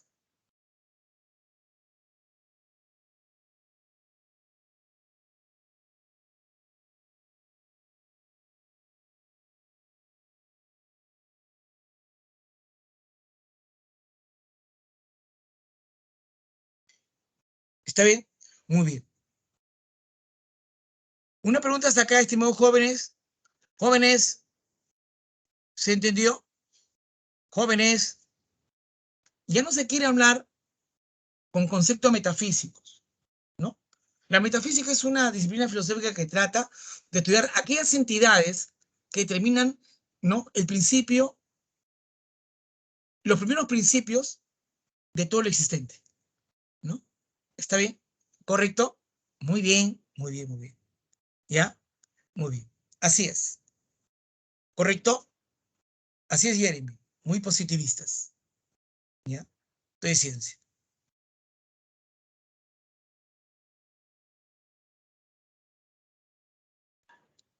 ¿Está bien? Muy bien. Una pregunta hasta acá, estimados jóvenes. Jóvenes, ¿se entendió? Jóvenes, ya no se quiere hablar con conceptos metafísicos, ¿no? La metafísica es una disciplina filosófica que trata de estudiar aquellas entidades que determinan, ¿no? El principio, los primeros principios de todo lo existente, ¿no? ¿Está bien? ¿Correcto? Muy bien, muy bien, muy bien. ¿Ya? Muy bien. Así es. ¿Correcto? Así es, Jeremy. Muy positivistas. ¿Ya? Estoy de ciencia.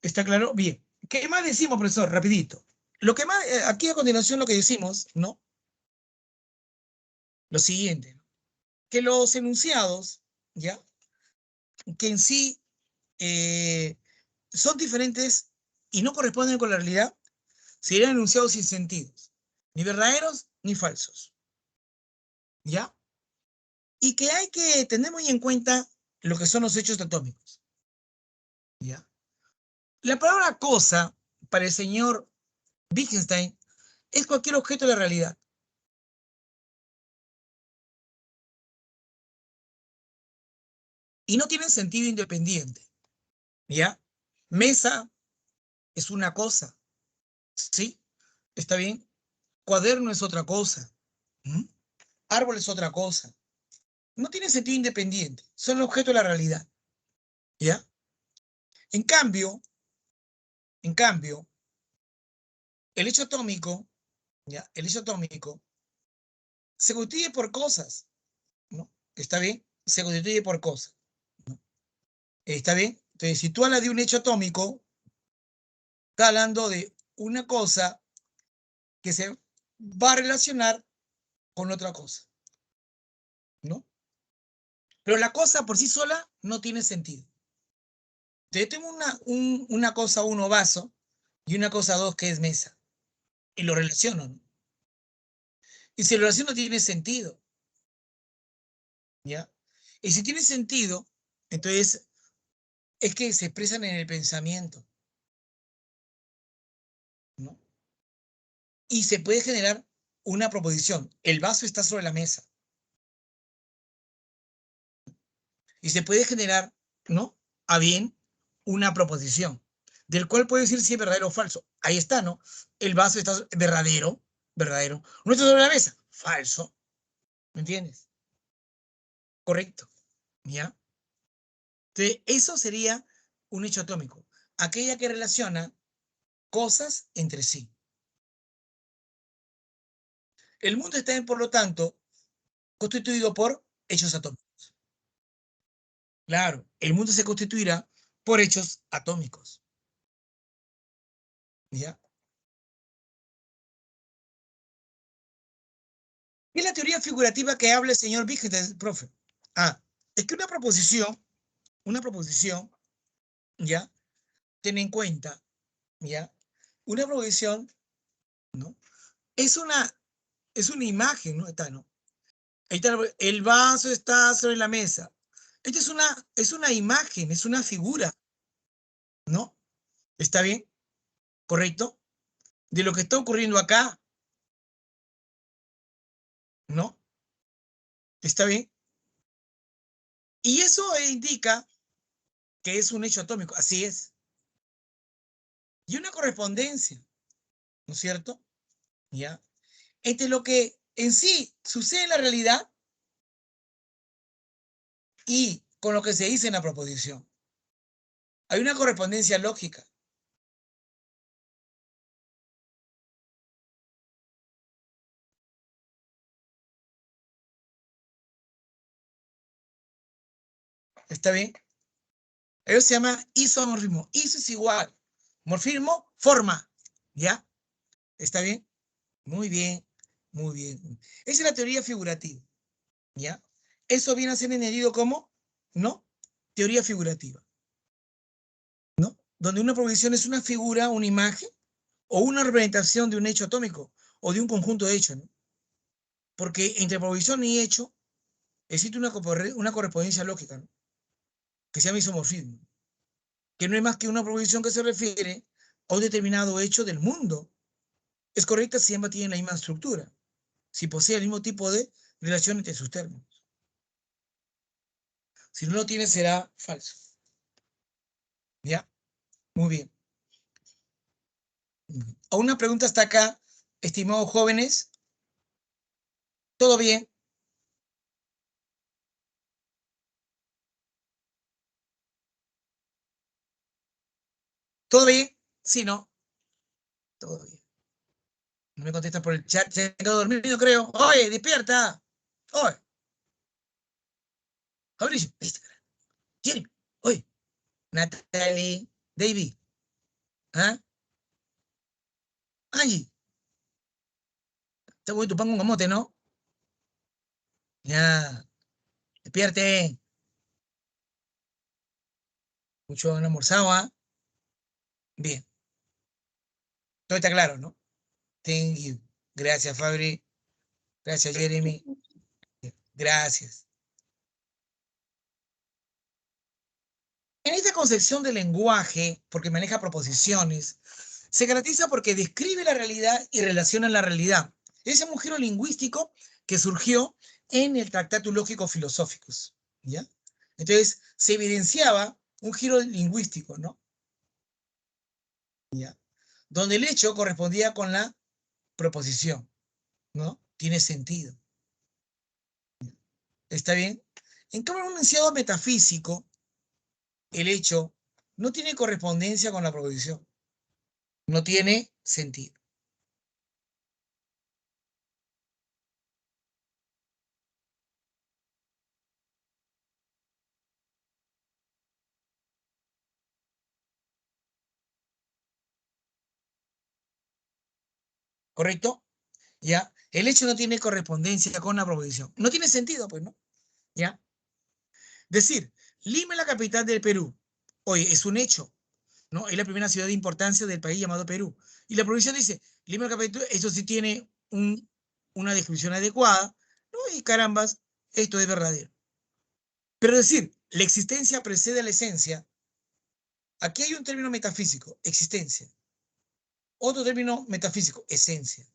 ¿Está claro? Bien. ¿Qué más decimos, profesor? Rapidito. Lo que más, aquí a continuación lo que decimos, ¿no? Lo siguiente, ¿no? Que los enunciados, ¿ya? Que en sí eh, son diferentes y no corresponden con la realidad, serían enunciados sin sentidos, ni verdaderos ni falsos, ¿ya? Y que hay que tener muy en cuenta lo que son los hechos atómicos, ¿ya? La palabra cosa para el señor Wittgenstein es cualquier objeto de la realidad. y no tienen sentido independiente, ¿ya? Mesa es una cosa, ¿sí? ¿Está bien? Cuaderno es otra cosa. ¿Mm? Árbol es otra cosa. No tienen sentido independiente, son el objeto de la realidad, ¿ya? En cambio, en cambio, el hecho atómico, ¿ya? El hecho atómico se constituye por cosas, ¿no? ¿Está bien? Se constituye por cosas, ¿no? ¿Está bien? Entonces, si tú hablas de un hecho atómico, está hablando de una cosa que se va a relacionar con otra cosa, ¿no? Pero la cosa por sí sola no tiene sentido. Entonces, yo tengo una cosa uno vaso y una cosa dos que es mesa, y lo relaciono, ¿no? Y si lo relaciono tiene sentido, ¿ya? Y si tiene sentido, entonces es que se expresan en el pensamiento, ¿no? Y se puede generar una proposición. El vaso está sobre la mesa. Y se puede generar, ¿no? A bien, una proposición, del cual puede decir si es verdadero o falso. Ahí está, ¿no? El vaso está verdadero, verdadero. No está sobre la mesa, falso. ¿Me entiendes? Correcto. ¿Ya? Entonces, eso sería un hecho atómico. Aquella que relaciona cosas entre sí. El mundo está, por lo tanto, constituido por hechos atómicos. Claro, el mundo se constituirá por hechos atómicos. ¿Ya? ¿Qué es la teoría figurativa que habla el señor Wittgenstein, profe? Ah, es que una proposición, ¿ya? Ten en cuenta, ¿ya? Una proposición, ¿no? Es una, es una imagen, ¿no? Está, ¿no? Ahí está, el vaso está sobre la mesa. Esta es una imagen, es una figura, ¿no? ¿Está bien? ¿Correcto? De lo que está ocurriendo acá, ¿no? ¿Está bien? Y eso indica que es un hecho atómico, así es. Y una correspondencia, ¿no es cierto? ¿Ya? Entre lo que en sí sucede en la realidad y con lo que se dice en la proposición. Hay una correspondencia lógica. ¿Está bien? Eso se llama isomorfismo. Iso es igual. Morfismo, forma. ¿Ya? ¿Está bien? Muy bien, muy bien. Esa es la teoría figurativa. ¿Ya? Eso viene a ser entendido como, ¿no? Teoría figurativa. ¿No? Donde una proposición es una figura, una imagen o una representación de un hecho atómico o de un conjunto de hechos, ¿no? Porque entre proposición y hecho existe una correspondencia lógica, ¿no? Que se llama isomorfismo, que no es más que una proposición que se refiere a un determinado hecho del mundo. Es correcta si ambas tienen la misma estructura, si posee el mismo tipo de relación entre sus términos. Si no lo tiene, será falso. ¿Ya? Muy bien. A una pregunta hasta acá, estimados jóvenes. ¿Todo bien? ¿Todo bien? Sí, no. Todo bien. No me contestan por el chat. Se han quedado dormido, creo. Oye, despierta. Oye, Fabricio. Jeremy. Oye, Natalie. David. ¿Ah? Angie. Está bueno tu pan con camote, ¿no? Ya. Despierte. Mucho han almorzado, ¿ah? Bien. Todo está claro, ¿no? Thank you. Gracias, Fabri. Gracias, Jeremy. Gracias. En esta concepción del lenguaje, porque maneja proposiciones, se caracteriza porque describe la realidad y relaciona la realidad. Ese es un giro lingüístico que surgió en el Tractatus Lógico Filosóficos, ¿ya? Entonces, se evidenciaba un giro lingüístico, ¿no? ¿Ya? Donde el hecho correspondía con la proposición, ¿no? Tiene sentido. ¿Está bien? En cambio, en un enunciado metafísico, el hecho no tiene correspondencia con la proposición. No tiene sentido. ¿Correcto? ¿Ya? El hecho no tiene correspondencia con la proposición. No tiene sentido, pues, ¿no? ¿Ya? Decir, Lima es la capital del Perú. Oye, es un hecho, ¿no? Es la primera ciudad de importancia del país llamado Perú. Y la proposición dice, Lima es la capital, eso sí tiene una descripción adecuada, ¿no? Y carambas, esto es verdadero. Pero decir, la existencia precede a la esencia, aquí hay un término metafísico, existencia. Otro término metafísico, esencia.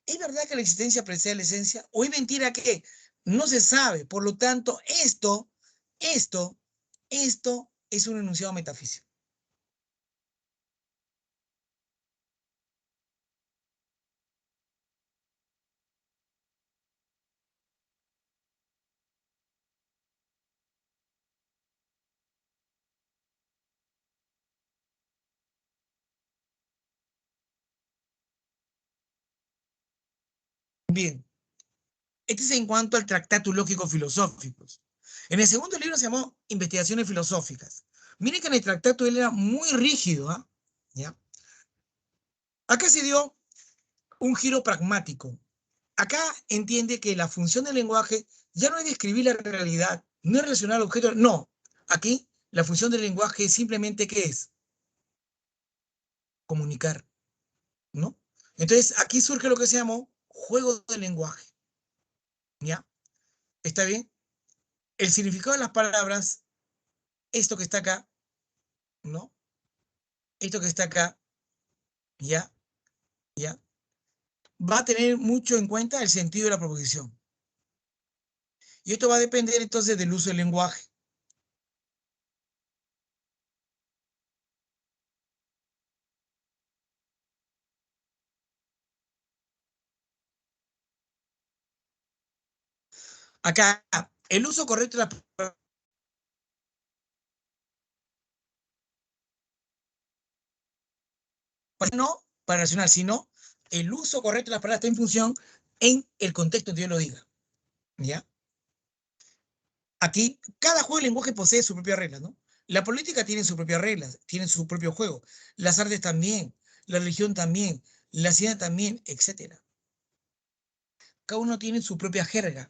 ¿Es verdad que la existencia precede a la esencia? ¿O es mentira que no se sabe? Por lo tanto, esto, esto es un enunciado metafísico. Bien, este es en cuanto al Tractatus Lógico Filosóficos. En el segundo libro se llamó Investigaciones Filosóficas. Miren que en el Tractato él era muy rígido, ¿ah? ¿Ya? Acá se dio un giro pragmático. Acá entiende que la función del lenguaje ya no es describir la realidad, no es relacionar objetos, no. Aquí la función del lenguaje es simplemente ¿qué es? Comunicar, ¿no? Entonces aquí surge lo que se llamó juego del lenguaje, ¿ya? ¿Está bien? El significado de las palabras, esto que está acá, ¿no? Esto que está acá, ¿ya? ¿Ya? Va a tener mucho en cuenta el sentido de la proposición. Y esto va a depender entonces del uso del lenguaje. Acá, el uso correcto de las palabras no para racional, sino el uso correcto de las palabras está en función en el contexto en que yo lo diga. ¿Ya? Aquí, cada juego de lenguaje posee su propia regla, ¿no? La política tiene sus propias reglas, tiene su propio juego. Las artes también, la religión también, la ciencia también, etcétera. Cada uno tiene su propia jerga.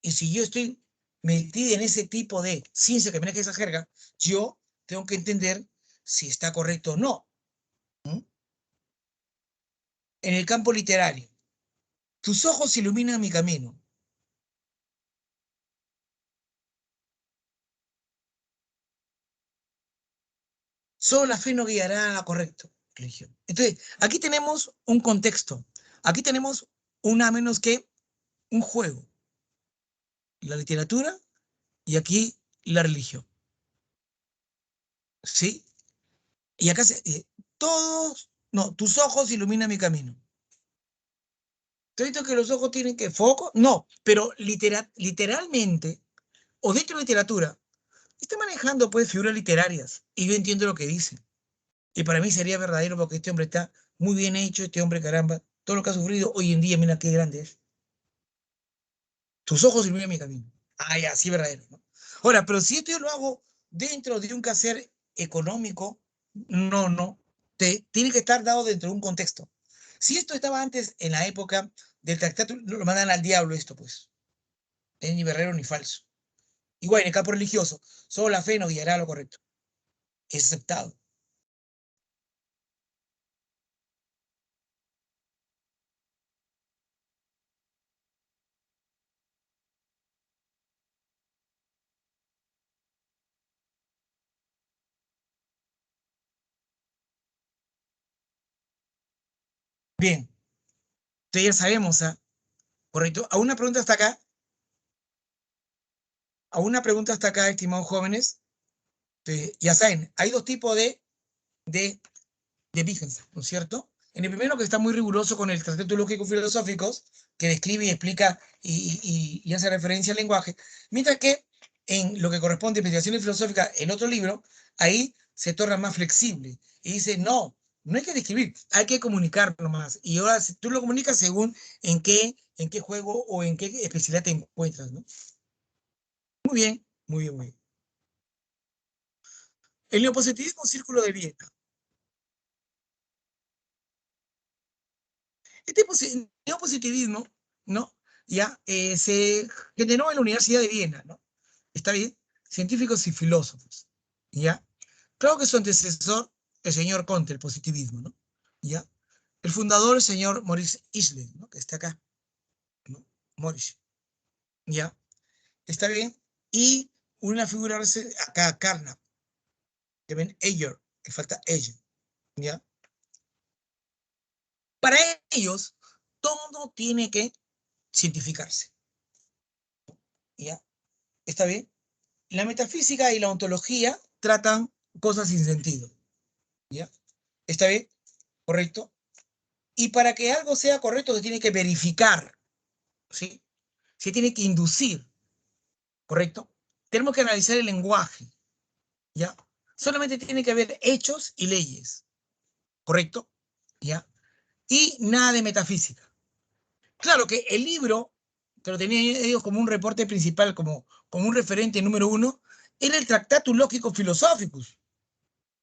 Y si yo estoy metido en ese tipo de ciencia que maneja esa jerga, yo tengo que entender si está correcto o no. ¿Mm? En el campo literario, tus ojos iluminan mi camino. Solo la fe no guiará a la correcta religión. Entonces, aquí tenemos un contexto. Aquí tenemos una menos que un juego. La literatura y aquí la religión. ¿Sí? Y acá todos, no, tus ojos iluminan mi camino. ¿Te has visto que los ojos tienen que foco? No, pero literalmente, o dentro de literatura, está manejando pues figuras literarias y yo entiendo lo que dice. Y para mí sería verdadero porque este hombre está muy bien hecho, este hombre, caramba, todo lo que ha sufrido hoy en día, mira qué grande es. Tus ojos iluminan mi camino. Ay, así verdadero, ¿no? Ahora, pero si esto yo lo hago dentro de un quehacer económico, no. Tiene que estar dado dentro de un contexto. Si esto estaba antes en la época del tratado, lo mandan al diablo esto, pues. Es ni verdadero ni falso. Igual en el campo religioso, solo la fe nos guiará a lo correcto. Es aceptado. Bien, entonces ya sabemos, ¿ah? Correcto. ¿A una pregunta hasta acá? A una pregunta hasta acá, estimados jóvenes. Ya saben, hay dos tipos de, de Wittgenstein, ¿no es cierto? En el primero, que está muy riguroso con el Tratado Lógico Filosóficos, que describe y explica y hace referencia al lenguaje, mientras que en lo que corresponde a investigaciones filosóficas, en otro libro, ahí se torna más flexible y dice, no, no hay que describir, hay que comunicarlo más. Y ahora tú lo comunicas según en qué juego o en qué especialidad te encuentras, ¿no? Muy bien, muy bien, muy bien. El neopositivismo, círculo de Viena. Este neopositivismo, ¿no? Ya se generó en la Universidad de Viena, ¿no? ¿Está bien? Científicos y filósofos, ¿ya? Claro que su antecesor, el señor Comte, el positivismo, ¿no? ¿Ya? El fundador, el señor Maurice Isler, ¿no? Que está acá, ¿no? Maurice, ¿ya? ¿Está bien? Y una figura acá, Carnap, que ven Ayer, que falta Ayer, ¿ya? Para ellos, todo tiene que cientificarse, ¿ya? ¿Está bien? La metafísica y la ontología tratan cosas sin sentido, ¿ya? ¿Está bien? ¿Correcto? Y para que algo sea correcto se tiene que verificar, ¿sí? Se tiene que inducir, ¿correcto? Tenemos que analizar el lenguaje, ¿ya? Solamente tiene que haber hechos y leyes, ¿correcto? ¿Ya? Y nada de metafísica. Claro que el libro, que lo tenían ellos como un reporte principal, como un referente número uno, era el Tractatus Logicus Philosophicus,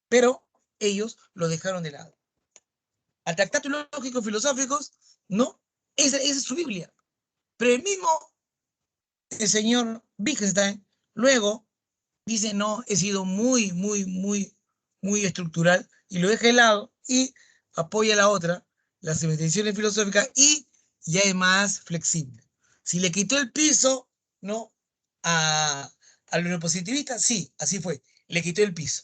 pero ellos lo dejaron de lado. Al Tractatus Lógicos Filosóficos, no, esa es su Biblia. Pero el señor Wittgenstein luego dice, no, he sido muy, muy, muy, muy estructural y lo deja de lado y apoya la otra, las investigaciones filosóficas y ya es más flexible. Si le quitó el piso, ¿no? A los positivistas, sí, así fue. Le quitó el piso.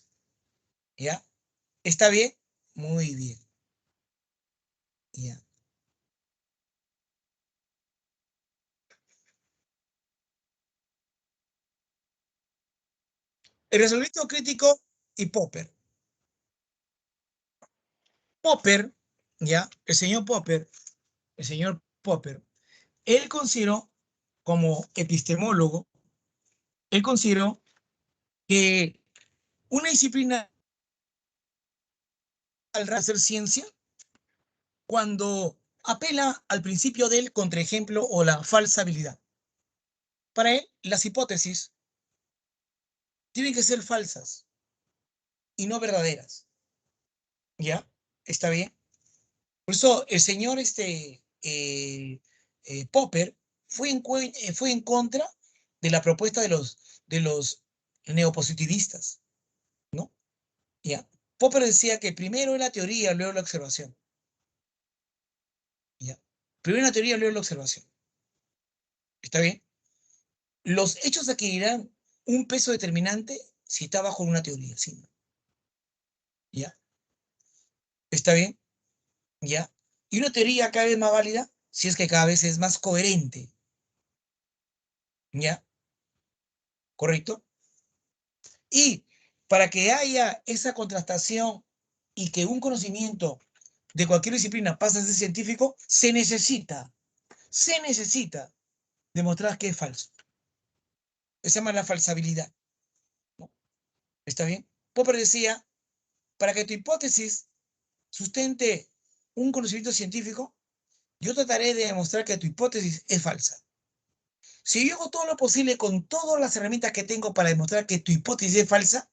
¿Ya? ¿Está bien? Muy bien. ¿Ya? El razonamiento crítico y Popper. Popper, ¿ya? El señor Popper, él consideró, como epistemólogo, él consideró que una disciplina al hacer ciencia cuando apela al principio del contraejemplo o la falsabilidad. Para él, las hipótesis tienen que ser falsas y no verdaderas. ¿Ya? ¿Está bien? Por eso el señor Popper fue en contra de la propuesta de los neopositivistas, ¿no? ¿Ya? Popper decía que primero la teoría, luego la observación. ¿Ya? Primero la teoría, luego la observación. ¿Está bien? Los hechos adquirirán un peso determinante si está bajo una teoría, ¿sí? ¿Ya? ¿Está bien? ¿Ya? Y una teoría cada vez más válida si es que cada vez es más coherente. ¿Ya? ¿Correcto? Y para que haya esa contrastación y que un conocimiento de cualquier disciplina pase a ser científico, se necesita demostrar que es falso. Se llama la falsabilidad, ¿no? ¿Está bien? Popper decía, para que tu hipótesis sustente un conocimiento científico, yo trataré de demostrar que tu hipótesis es falsa. Si yo hago todo lo posible con todas las herramientas que tengo para demostrar que tu hipótesis es falsa,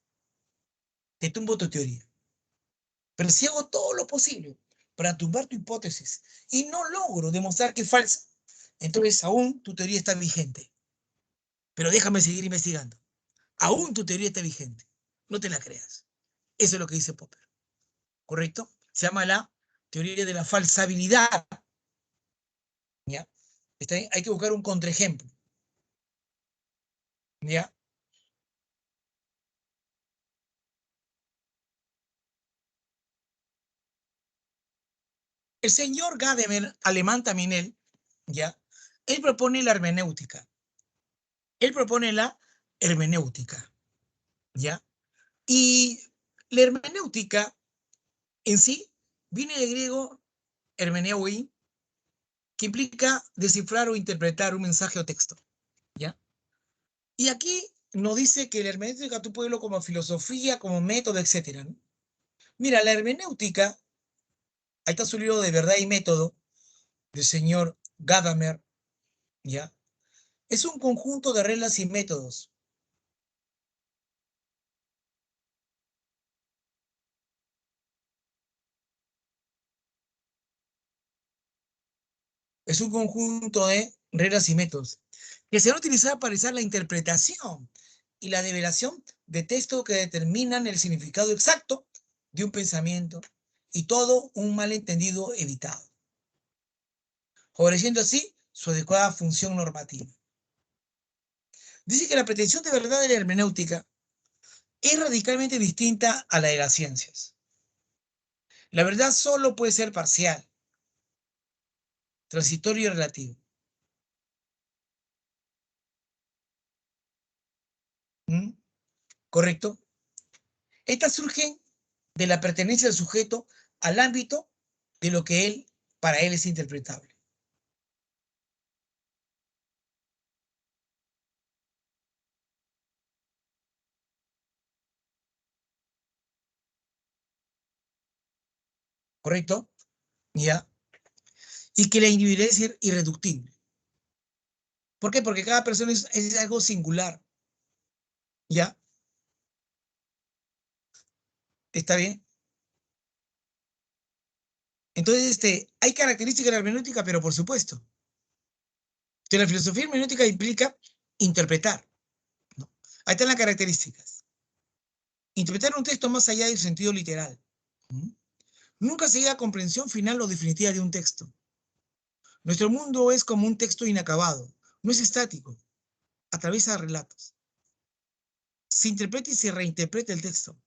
te tumbo tu teoría. Pero si hago todo lo posible para tumbar tu hipótesis y no logro demostrar que es falsa, entonces aún tu teoría está vigente. Pero déjame seguir investigando. Aún tu teoría está vigente. No te la creas. Eso es lo que dice Popper. ¿Correcto? Se llama la teoría de la falsabilidad. ¿Ya? ¿Está bien? Hay que buscar un contraejemplo. ¿Ya? El señor Gadamer, alemán también él, ¿ya? Él propone la hermenéutica. Él propone la hermenéutica, ¿ya? Y la hermenéutica en sí viene del griego hermeneuin, que implica descifrar o interpretar un mensaje o texto, ¿ya? Y aquí nos dice que la hermenéutica tú puedes verlo como filosofía, como método, etcétera, ¿no? Mira, la hermenéutica, ahí está su libro de Verdad y Método, del señor Gadamer, ¿ya? Es un conjunto de reglas y métodos. Es un conjunto de reglas y métodos que se van a utilizar para realizar la interpretación y la develación de textos que determinan el significado exacto de un pensamiento y todo un malentendido evitado, favoreciendo así su adecuada función normativa. Dice que la pretensión de verdad de la hermenéutica es radicalmente distinta a la de las ciencias. La verdad solo puede ser parcial, transitorio y relativo. ¿Mm? ¿Correcto? Estas surgen de la pertenencia del sujeto al ámbito de lo que él, para él es interpretable. ¿Correcto? ¿Ya? Y que la individualidad es irreductible. ¿Por qué? Porque cada persona es algo singular. ¿Ya? ¿Está bien? Entonces, hay características de la hermenéutica, pero por supuesto. Que la filosofía hermenéutica implica interpretar, ¿no? Ahí están las características. Interpretar un texto más allá del sentido literal. ¿Mm? Nunca se llega a comprensión final o definitiva de un texto. Nuestro mundo es como un texto inacabado, no es estático, atraviesa relatos. Se interpreta y se reinterpreta el texto.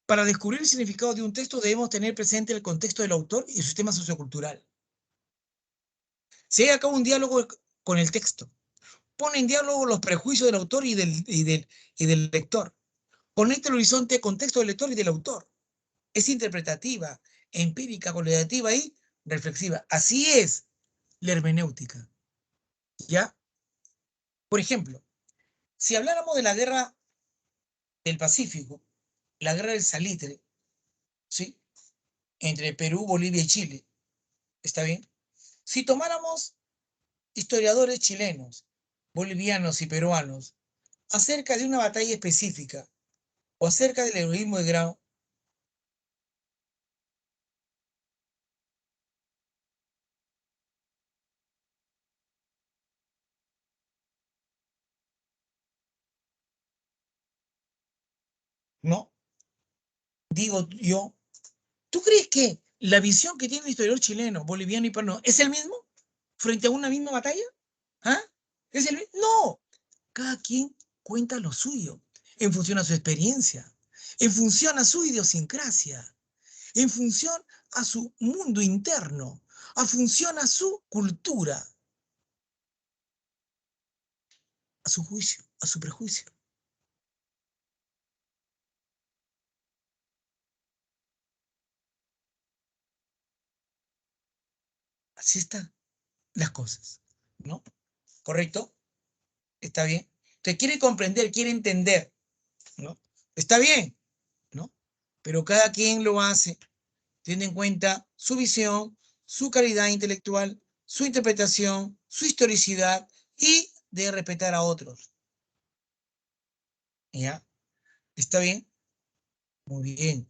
Para descubrir el significado de un texto debemos tener presente el contexto del autor y su sistema sociocultural. Se lleva a cabo un diálogo con el texto. Pone en diálogo los prejuicios del autor y del lector. Conecta el horizonte de contexto del lector y del autor. Es interpretativa, empírica, colaborativa y reflexiva. Así es la hermenéutica. ¿Ya? Por ejemplo, si habláramos de la guerra del Pacífico, la guerra del Salitre, ¿sí? Entre Perú, Bolivia y Chile, ¿está bien? Si tomáramos historiadores chilenos, bolivianos y peruanos acerca de una batalla específica o acerca del heroísmo de Grau, ¿no? Digo yo, ¿tú crees que la visión que tiene el historiador chileno, boliviano y peruano es el mismo frente a una misma batalla? ¿Ah? ¿Es el mismo? No, cada quien cuenta lo suyo, en función a su experiencia, en función a su idiosincrasia, en función a su mundo interno, a función a su cultura, a su juicio, a su prejuicio. Así están las cosas, ¿no? ¿Correcto? ¿Está bien? Usted quiere comprender, quiere entender, ¿no? Está bien, ¿no? Pero cada quien lo hace teniendo en cuenta su visión, su calidad intelectual, su interpretación, su historicidad y de respetar a otros. ¿Ya? ¿Está bien? Muy bien.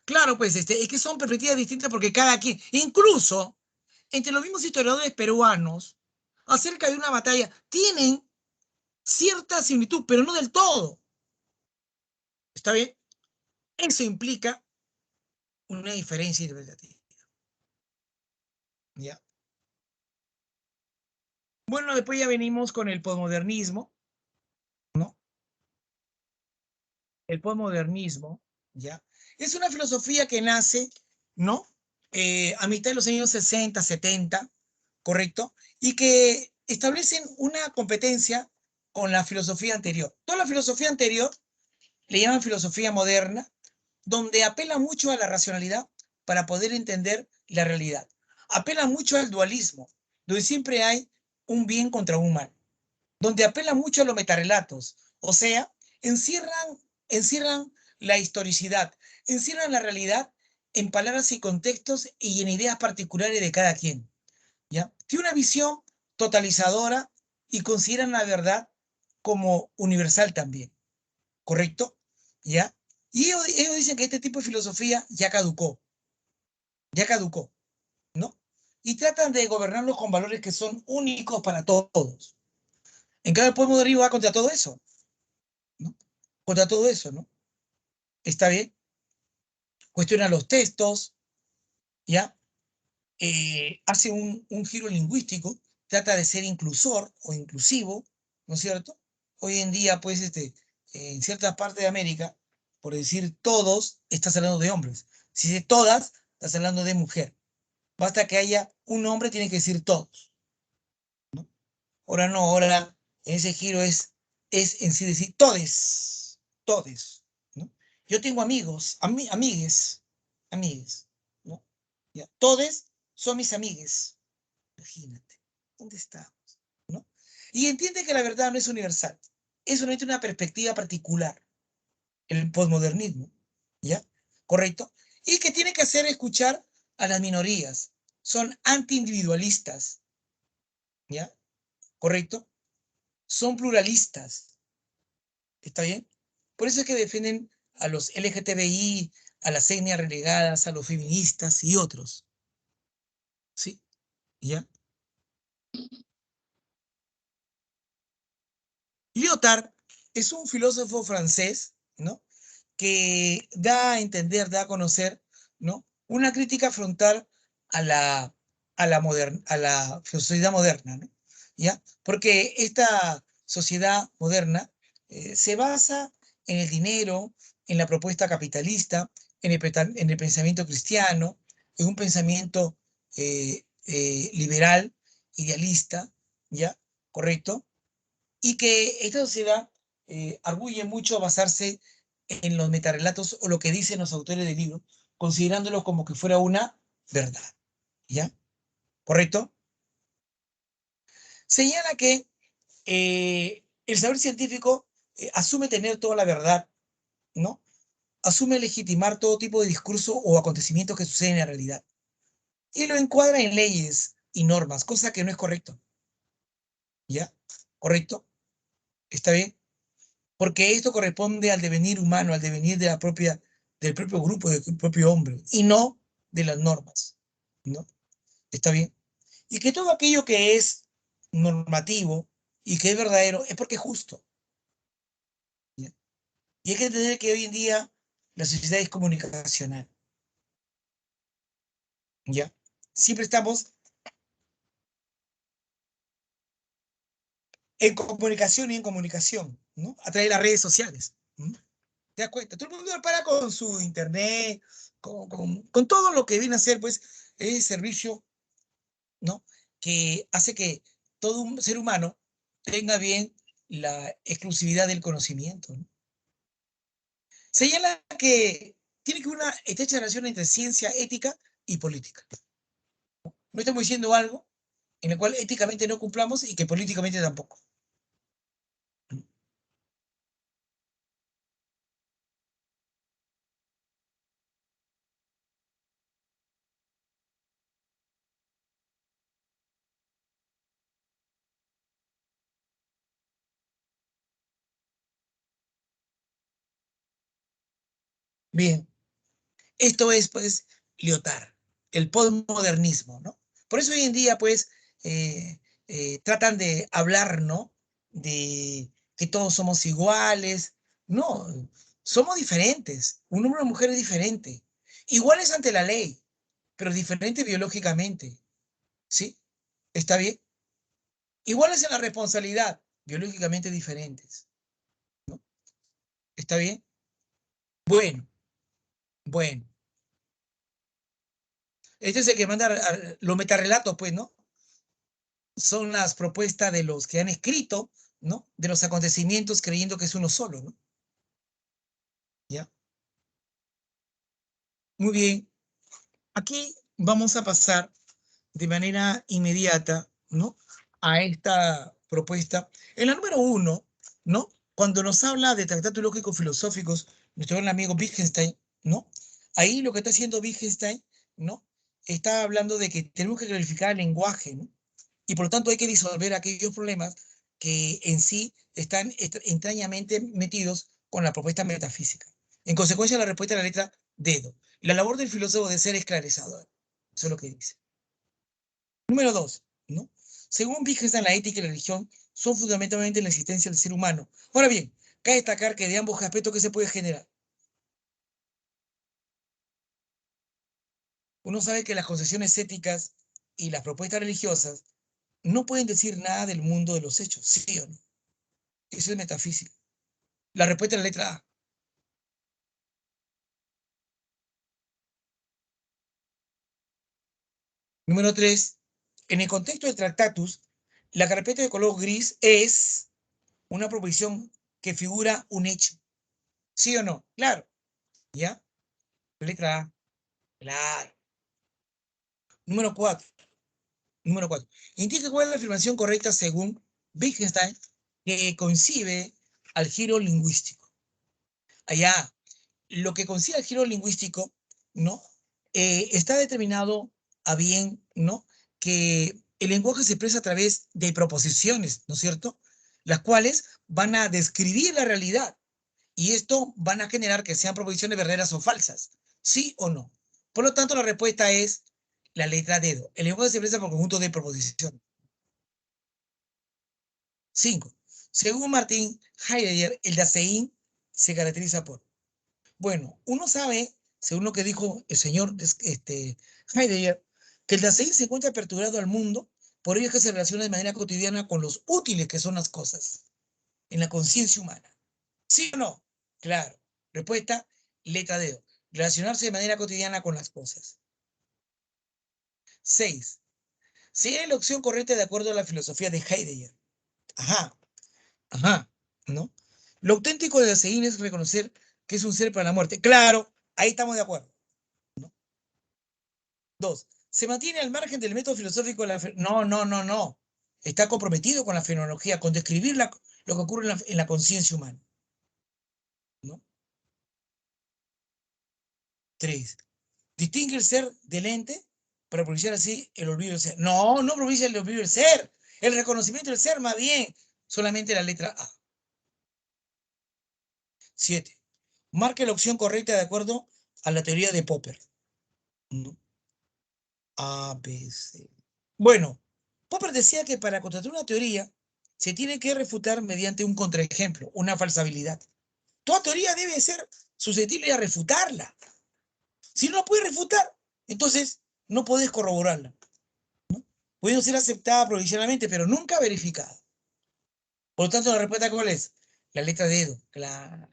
Claro, pues es que son perspectivas distintas porque cada quien, incluso entre los mismos historiadores peruanos, acerca de una batalla, tienen cierta similitud, pero no del todo. ¿Está bien? Eso implica una diferencia interpretativa. ¿Ya? Bueno, después ya venimos con el posmodernismo, ¿no? El posmodernismo, ¿ya? Es una filosofía que nace, ¿no? A mitad de los años 60, 70, ¿correcto? Y que establecen una competencia con la filosofía anterior. Toda la filosofía anterior le llaman filosofía moderna, donde apela mucho a la racionalidad para poder entender la realidad. Apela mucho al dualismo, donde siempre hay un bien contra un mal, donde apela mucho a los metarrelatos, o sea, encierran la historicidad, encierran la realidad en palabras y contextos y en ideas particulares de cada quien. ¿Ya? Tiene una visión totalizadora y consideran la verdad como universal también, ¿correcto? ¿Ya? Y ellos dicen que este tipo de filosofía ya caducó, ¿no? Y tratan de gobernarlos con valores que son únicos para todos. En cambio, el pueblo de Río va contra todo eso, ¿no? Contra todo eso, ¿no? Está bien, cuestiona los textos, ¿ya? Hace un giro lingüístico, trata de ser inclusor o inclusivo, ¿no es cierto? Hoy en día, pues, en cierta parte de América, por decir todos, estás hablando de hombres. Si dice todas, estás hablando de mujer. Basta que haya un hombre, tiene que decir todos. Ahora no, ahora ese giro es en sí decir todes, ¿no? Yo tengo amigos, amigues, ¿no? Ya, todes son mis amigues. Imagínate, ¿dónde estamos? ¿No? Y entiende que la verdad no es universal, es solamente una perspectiva particular, el posmodernismo, ¿ya? ¿Correcto? Y que tiene que hacer escuchar a las minorías, son antiindividualistas, ¿ya? ¿Correcto? Son pluralistas, ¿está bien? Por eso es que defienden a los LGTBI, a las etnias relegadas, a los feministas y otros, ¿sí? ¿Ya? Lyotard es un filósofo francés, ¿no? Que da a entender, da a conocer, ¿no? Una crítica frontal a a la sociedad moderna, ¿no? ¿Ya? Porque esta sociedad moderna se basa en el dinero, en la propuesta capitalista, en el pensamiento cristiano, en un pensamiento liberal, idealista, ¿ya? ¿Correcto? Y que esta sociedad arguye mucho basarse en los metarrelatos o lo que dicen los autores del libro, considerándolo como que fuera una verdad. ¿Ya? ¿Correcto? Señala que el saber científico asume tener toda la verdad, ¿no? Asume legitimar todo tipo de discurso o acontecimientos que suceden en la realidad. Y lo encuadra en leyes y normas, cosa que no es correcto. ¿Ya? ¿Correcto? ¿Está bien? Porque esto corresponde al devenir humano, al devenir del propio grupo, del propio hombre, y no de las normas, ¿no? ¿Está bien? Y que todo aquello que es normativo y que es verdadero es porque es justo, ¿ya? Y hay que entender que hoy en día la sociedad es comunicacional, ¿ya? Siempre estamos en comunicación y en comunicación, ¿no? A través de las redes sociales, ¿no? ¿Te das cuenta? Todo el mundo para con su internet, con todo lo que viene a ser, pues, el servicio, ¿no? Que hace que todo un ser humano tenga bien la exclusividad del conocimiento, ¿no? Señala que tiene que haber una estrecha relación entre ciencia, ética y política. No estamos diciendo algo en el cual éticamente no cumplamos y que políticamente tampoco. Bien, esto es, pues, Lyotard, el postmodernismo, ¿no? Por eso hoy en día, pues, tratan de hablar, ¿no? De que todos somos iguales. No, somos diferentes. Un hombre y una mujer es diferente. Iguales ante la ley, pero diferentes biológicamente. ¿Sí? ¿Está bien? Iguales en la responsabilidad, biológicamente diferentes, ¿no? ¿Está bien? Bueno, bueno. Este es el que manda los metarrelatos, pues, ¿no? Son las propuestas de los que han escrito, ¿no? De los acontecimientos creyendo que es uno solo, ¿no? ¿Ya? Muy bien. Aquí vamos a pasar de manera inmediata, ¿no? A esta propuesta. En la número uno, ¿no? Cuando nos habla de tratados lógicos filosóficos, nuestro gran amigo Wittgenstein, ¿no? Ahí lo que está haciendo Wittgenstein, ¿no? Está hablando de que tenemos que clarificar el lenguaje, ¿no? Y por lo tanto hay que disolver aquellos problemas que en sí están entrañamente metidos con la propuesta metafísica. En consecuencia, la respuesta de la letra dedo. La labor del filósofo de ser esclarecedor. Eso es lo que dice. Número dos, ¿no? Según Wittgenstein, la ética y la religión son fundamentalmente la existencia del ser humano. Ahora bien, cabe destacar que de ambos aspectos que se puede generar. Uno sabe que las concepciones éticas y las propuestas religiosas no pueden decir nada del mundo de los hechos, ¿sí o no? Eso es metafísico. La respuesta es la letra A. Número tres, en el contexto del Tractatus, la carpeta de color gris es una proposición que figura un hecho. ¿Sí o no? Claro. ¿Ya? Letra A. Claro. Número cuatro. Número cuatro. Indica cuál es la afirmación correcta según Wittgenstein que concibe al giro lingüístico. Allá, lo que concibe al giro lingüístico, ¿no? Está determinado a bien, ¿no? Que el lenguaje se expresa a través de proposiciones, ¿no es cierto? Las cuales van a describir la realidad y esto van a generar que sean proposiciones verdaderas o falsas, ¿sí o no? Por lo tanto, la respuesta es la letra dedo. El lenguaje se expresa por conjunto de proposiciones. 5. Según Martin Heidegger, el Dasein se caracteriza por, bueno, uno sabe, según lo que dijo el señor Heidegger, que el Dasein se encuentra aperturado al mundo, por ello es que se relaciona de manera cotidiana con los útiles que son las cosas, en la conciencia humana. ¿Sí o no? Claro. Respuesta, letra D. Relacionarse de manera cotidiana con las cosas. 6. Sería la opción correcta de acuerdo a la filosofía de Heidegger. Ajá, ajá, ¿no? Lo auténtico de Dasein es reconocer que es un ser para la muerte. Claro, ahí estamos de acuerdo. ¿No? 2. Se mantiene al margen del método filosófico de la... No, no, no, no. Está comprometido con la fenomenología, con describir lo que ocurre en la conciencia humana. ¿No? 3. Distingue el ser del ente para propiciar así el olvido del ser. No, no propicia el olvido del ser. El reconocimiento del ser, más bien, solamente la letra A. 7. Marque la opción correcta de acuerdo a la teoría de Popper. ¿No? A, B, C. Bueno, Popper decía que para contratar una teoría se tiene que refutar mediante un contraejemplo, una falsabilidad. Toda teoría debe ser susceptible a refutarla. Si no la puedes refutar, entonces no podés corroborarla. Puede ser aceptada provisionalmente, pero nunca verificada. Por lo tanto, la respuesta ¿cuál es? La letra de dedo. Claro.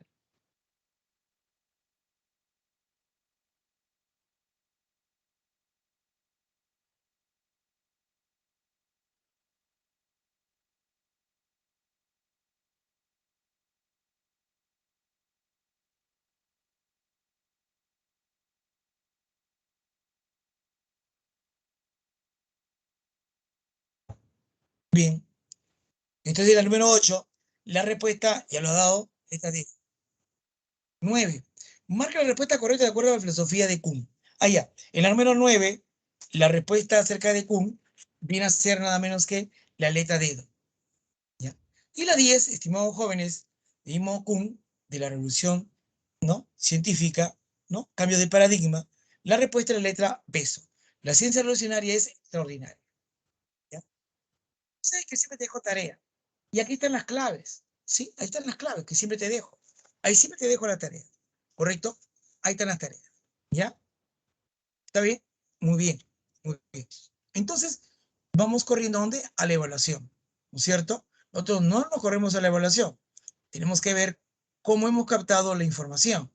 Bien. Entonces, la número 8, la respuesta, ya lo ha dado, esta 10. 9. Marca la respuesta correcta de acuerdo a la filosofía de Kuhn. Ah, ya. En la número 9, la respuesta acerca de Kuhn viene a ser nada menos que la letra dedo. ¿Ya? Y la 10, estimados jóvenes, vimos Kuhn de la revolución, ¿no? Científica, ¿no? Cambio de paradigma. La respuesta es la letra beso. La ciencia revolucionaria es extraordinaria. ¿Ya? Sabes que siempre te dejo tarea. Y aquí están las claves. ¿Sí? Ahí están las claves que siempre te dejo. Ahí siempre te dejo la tarea. ¿Correcto? Ahí están las tareas. ¿Ya? ¿Está bien? Muy bien. Muy bien. Entonces, vamos corriendo ¿a dónde? A la evaluación. ¿no es cierto? Nosotros no nos corremos a la evaluación. Tenemos que ver cómo hemos captado la información.